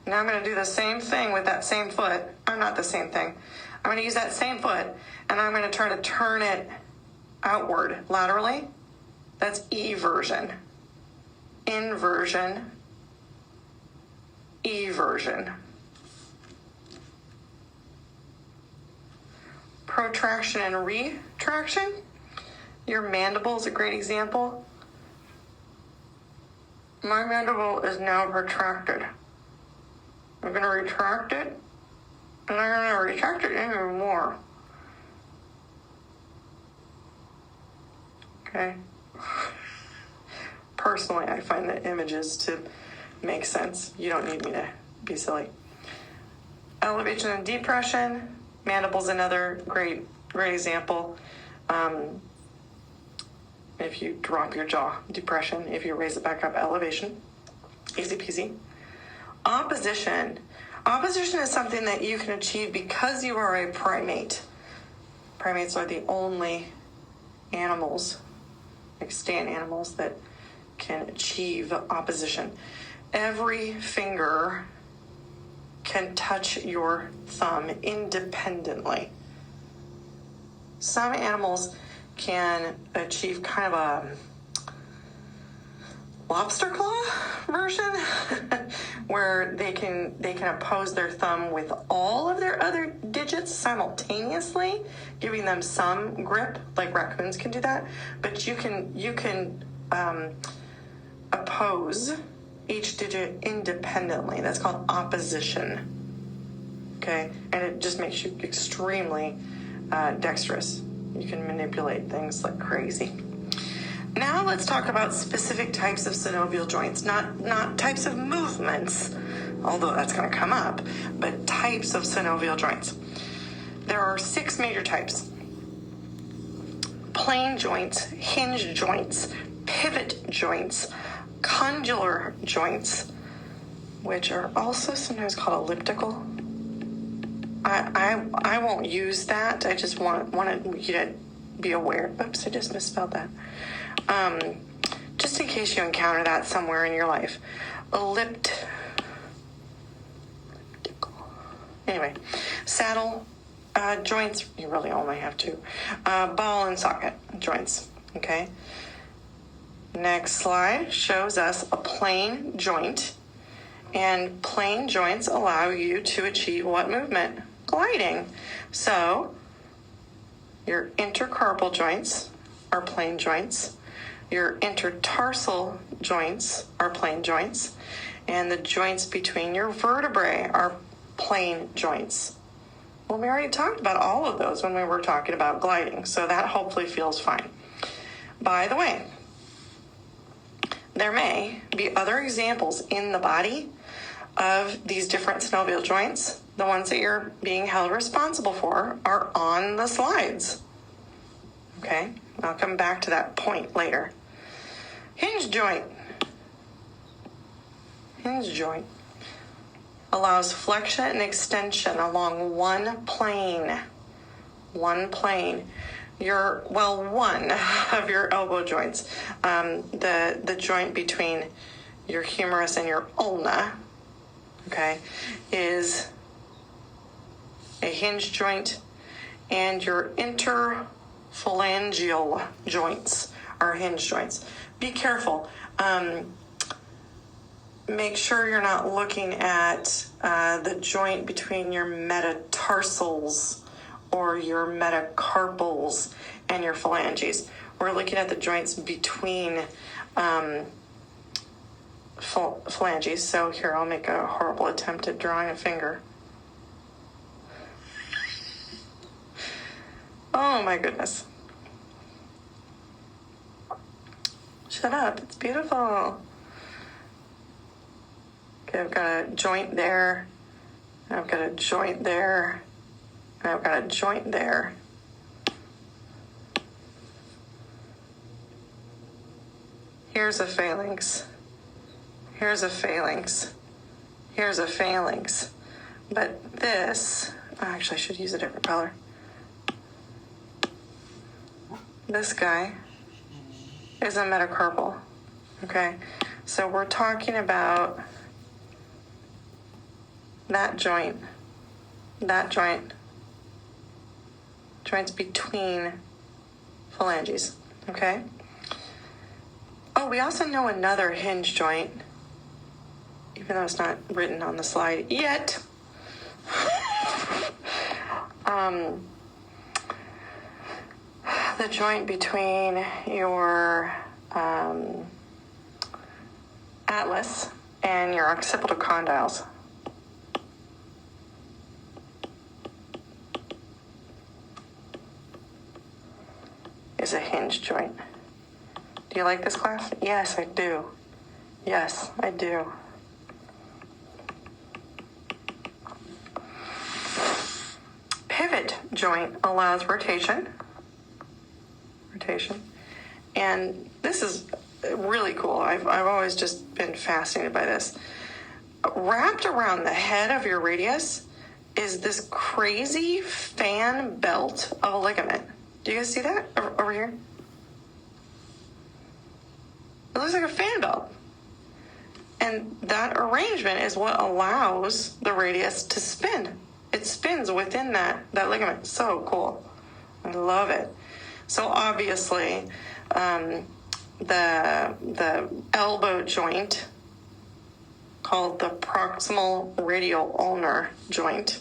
Now I'm going to do the same thing with that same foot. Or not the same thing. I'm going to use that same foot, and I'm going to try to turn it outward laterally. That's eversion. Inversion. Eversion. Protraction and retraction. Your mandible is a great example. My mandible is now protracted. I'm going to retract it, and I'm going to retract it even more. Okay? Personally, I find the images to make sense. You don't need me to be silly. Elevation and depression. Mandible's another great example. If you drop your jaw, depression. If you raise it back up, elevation. Easy peasy. Opposition. Opposition is something that you can achieve because you are a primate. Primates are the only animals, extant animals, that can achieve opposition. Every finger can touch your thumb independently. Some animals can achieve kind of a lobster claw version where they can oppose their thumb with all of their other digits simultaneously, giving them some grip, like raccoons can do that. But you can oppose each digit independently. That's called opposition. Okay, and it just makes you extremely dexterous. You can manipulate things like crazy. Now let's talk about specific types of synovial joints, not types of movements, although that's going to come up, but types of synovial joints. There are 6 major types: plane joints, hinge joints, pivot joints, condylar joints, which are also sometimes called elliptical. I won't use that. I just want you to be aware. Oops, I just misspelled that. Just in case you encounter that somewhere in your life. Elliptical. Anyway, saddle joints, you really only have 2. Ball and socket joints, okay? Next slide shows us a plane joint. And plane joints allow you to achieve what movement? Gliding. So, your intercarpal joints are plane joints. Your intertarsal joints are plane joints. And the joints between your vertebrae are plane joints. Well, we already talked about all of those when we were talking about gliding, so that hopefully feels fine. By the way, there may be other examples in the body of these different synovial joints. The ones that you're being held responsible for are on the slides. Okay, I'll come back to that point later. Hinge joint. Hinge joint allows flexion and extension along one plane. One plane. One of your elbow joints. The joint between your humerus and your ulna, okay, is a hinge joint, and your interphalangeal joints are hinge joints. Be careful. Make sure you're not looking at the joint between your metatarsals or your metacarpals and your phalanges. We're looking at the joints between phalanges. So here, I'll make a horrible attempt at drawing a finger. Oh my goodness. Shut up, it's beautiful. Okay, I've got a joint there, and I've got a joint there, and I've got a joint there. Here's a phalanx. Here's a phalanx. Here's a phalanx. But this, actually I should use a different color. This guy is a metacarpal, okay? So we're talking about that joint, joints between phalanges, okay? Oh, we also know another hinge joint, even though it's not written on the slide yet. The joint between your atlas and your occipital condyles. Is a hinge joint. Do you like this class? Yes, I do. Yes, I do. Pivot joint allows rotation. And this is really cool. I've always just been fascinated by this. Wrapped around the head of your radius is this crazy fan belt of a ligament. Do you guys see that over here? It looks like a fan belt. And that arrangement is what allows the radius to spin. It spins within that ligament. So cool. I love it. So obviously, the elbow joint, called the proximal radial ulnar joint,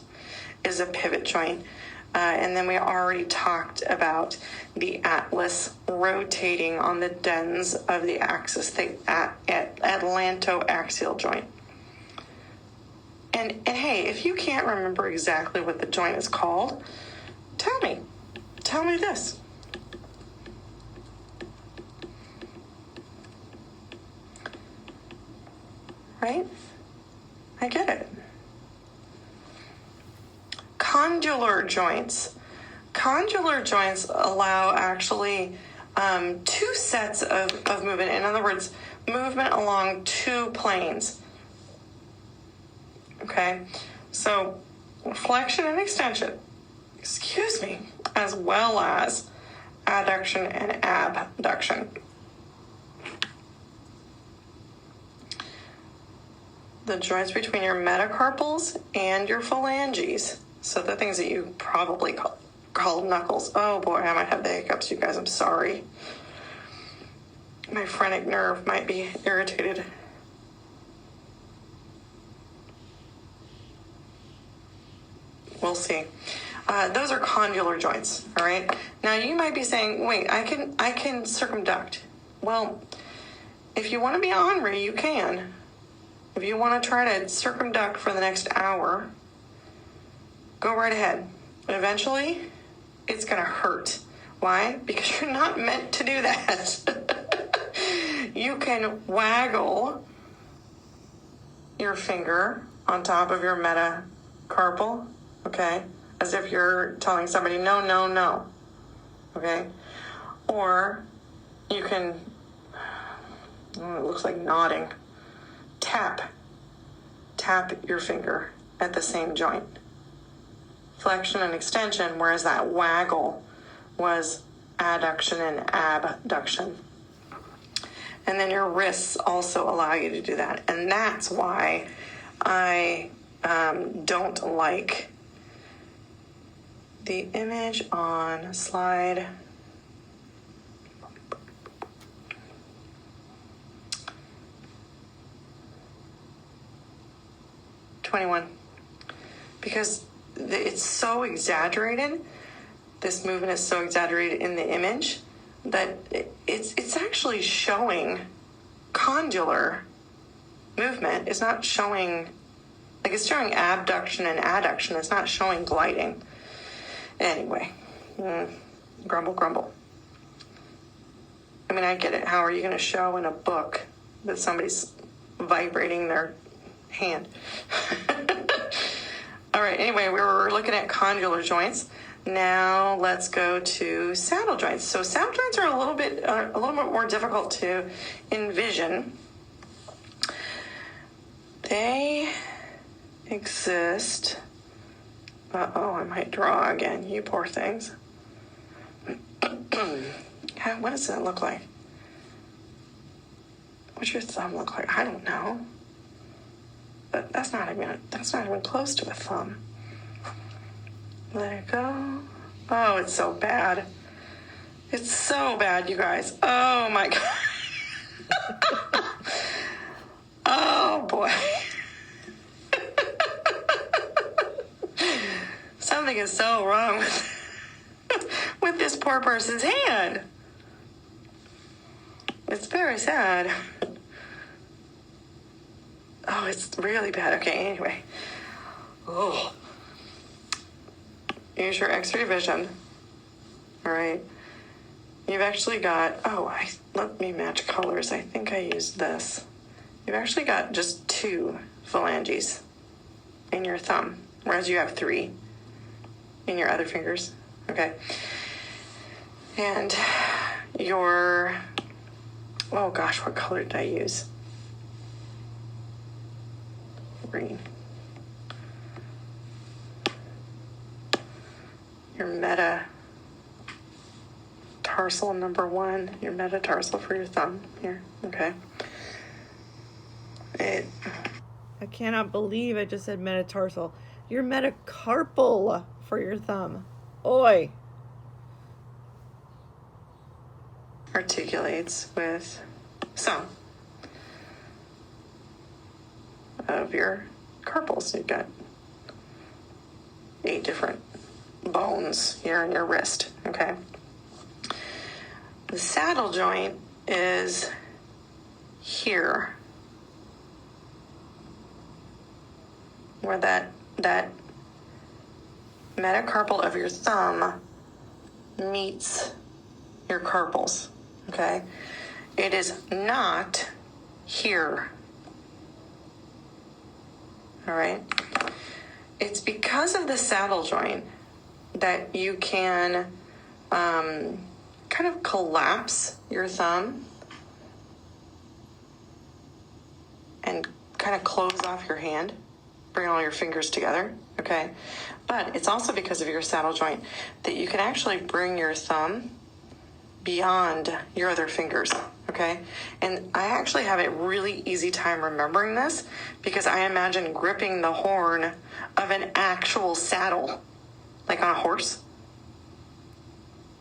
is a pivot joint. And then we already talked about the atlas rotating on the dens of the axis, the atlantoaxial joint. And hey, if you can't remember exactly what the joint is called, tell me. Tell me this. Right? I get it. Condylar joints. Condylar joints allow actually two sets of movement. In other words, movement along two planes. Okay? So flexion and extension, as well as adduction and abduction. The joints between your metacarpals and your phalanges. So the things that you probably call knuckles. Oh boy, I might have the hiccups, you guys. I'm sorry. My phrenic nerve might be irritated. We'll see. Those are condylar joints, all right? Now you might be saying, wait, I can circumduct. Well, if you want to be ornery, you can. If you want to try to circumduct for the next hour, go right ahead. Eventually, it's going to hurt. Why? Because you're not meant to do that. You can waggle your finger on top of your metacarpal, okay, as if you're telling somebody, no, no, no, okay? Or you can, it looks like nodding, tap your finger at the same joint. Flexion and extension, whereas that waggle was adduction and abduction. And then your wrists also allow you to do that. And that's why I don't like the image on slide 21. Because it's so exaggerated. This movement is so exaggerated in the image that it's actually showing condylar movement. It's not showing, like, it's showing abduction and adduction. It's not showing gliding. Anyway, grumble. I mean, I get it. How are you going to show in a book that somebody's vibrating their hand? All right, anyway, we were looking at condylar joints. Now let's go to saddle joints. So saddle joints are a little bit more difficult to envision. They exist. I might draw again. You poor things. What does that look like? What's your thumb look like? I don't know. But that's not even close to a thumb. Let it go. Oh, it's so bad. It's so bad, you guys. Oh my God. Oh boy. Something is so wrong with this poor person's hand. It's very sad. Oh, it's really bad. Okay, anyway. Oh. Use your X-ray vision. All right. You've actually got, let me match colors. I think I used this. You've actually got just 2 phalanges in your thumb, whereas you have 3 in your other fingers. Okay. And your, what color did I use? Green. Your metatarsal number 1, your metatarsal for your thumb here. Okay. I cannot believe I just said metatarsal. Your metacarpal for your thumb. Oi. Articulates with some of your carpals. You've got 8 different bones here in your wrist, okay? The saddle joint is here, where that metacarpal of your thumb meets your carpals, okay? It is not here. All right? It's because of the saddle joint that you can kind of collapse your thumb and kind of close off your hand, bring all your fingers together, okay? But it's also because of your saddle joint that you can actually bring your thumb beyond your other fingers, okay? And I actually have a really easy time remembering this because I imagine gripping the horn of an actual saddle, like on a horse.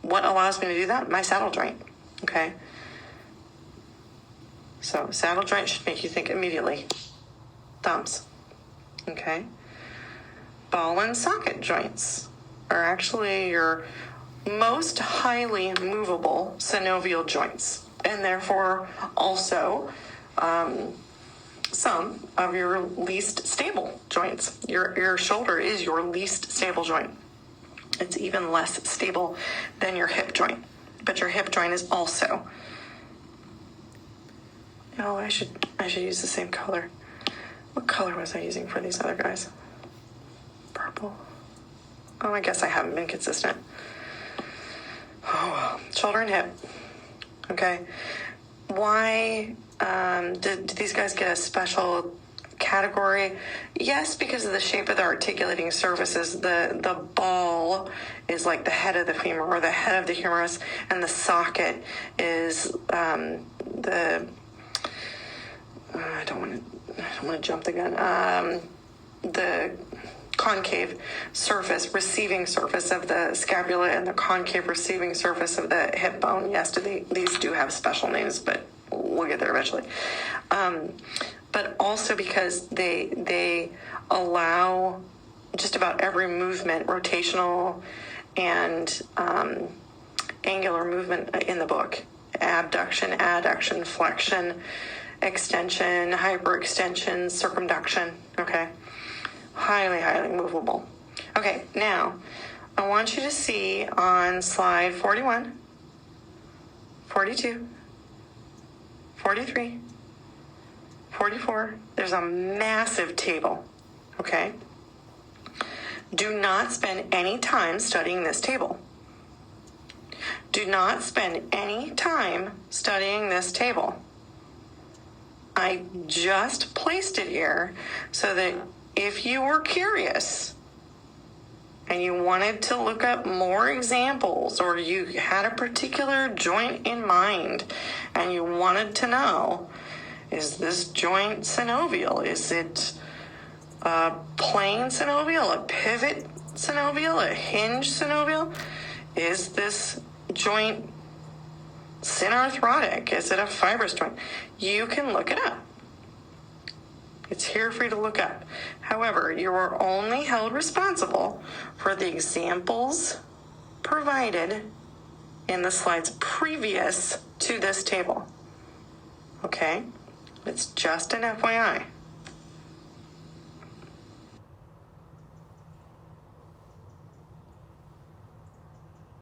What allows me to do that? My saddle joint, okay? So saddle joint should make you think immediately. Thumbs, okay? Ball and socket joints are actually your most highly movable synovial joints, and therefore also some of your least stable joints. Your shoulder is your least stable joint. It's even less stable than your hip joint. But your hip joint is also. Oh, I should use the same color. What color was I using for these other guys? Purple. Oh, I guess I haven't been consistent. Oh, shoulder and hip. Okay. Why did these guys get a special category? Yes, because of the shape of the articulating surfaces. The ball is like the head of the femur or the head of the humerus, and the socket is I don't want to jump the gun. The concave surface, receiving surface of the scapula, and the concave receiving surface of the hip bone. Yes, these do have special names, but we'll get there eventually. But also because they allow just about every movement, rotational and angular movement in the book. Abduction, adduction, flexion, extension, hyperextension, circumduction. Okay. Highly, highly movable. Okay, now I want you to see on slide 41, 42, 43, 44, there's a massive table. Okay? Do not spend any time studying this table. Do not spend any time studying this table. I just placed it here so that if you were curious and you wanted to look up more examples, or you had a particular joint in mind and you wanted to know, is this joint synovial? Is it a plane synovial, a pivot synovial, a hinge synovial? Is this joint synarthrotic? Is it a fibrous joint? You can look it up. It's here for you to look up. However, you are only held responsible for the examples provided in the slides previous to this table. Okay? It's just an FYI.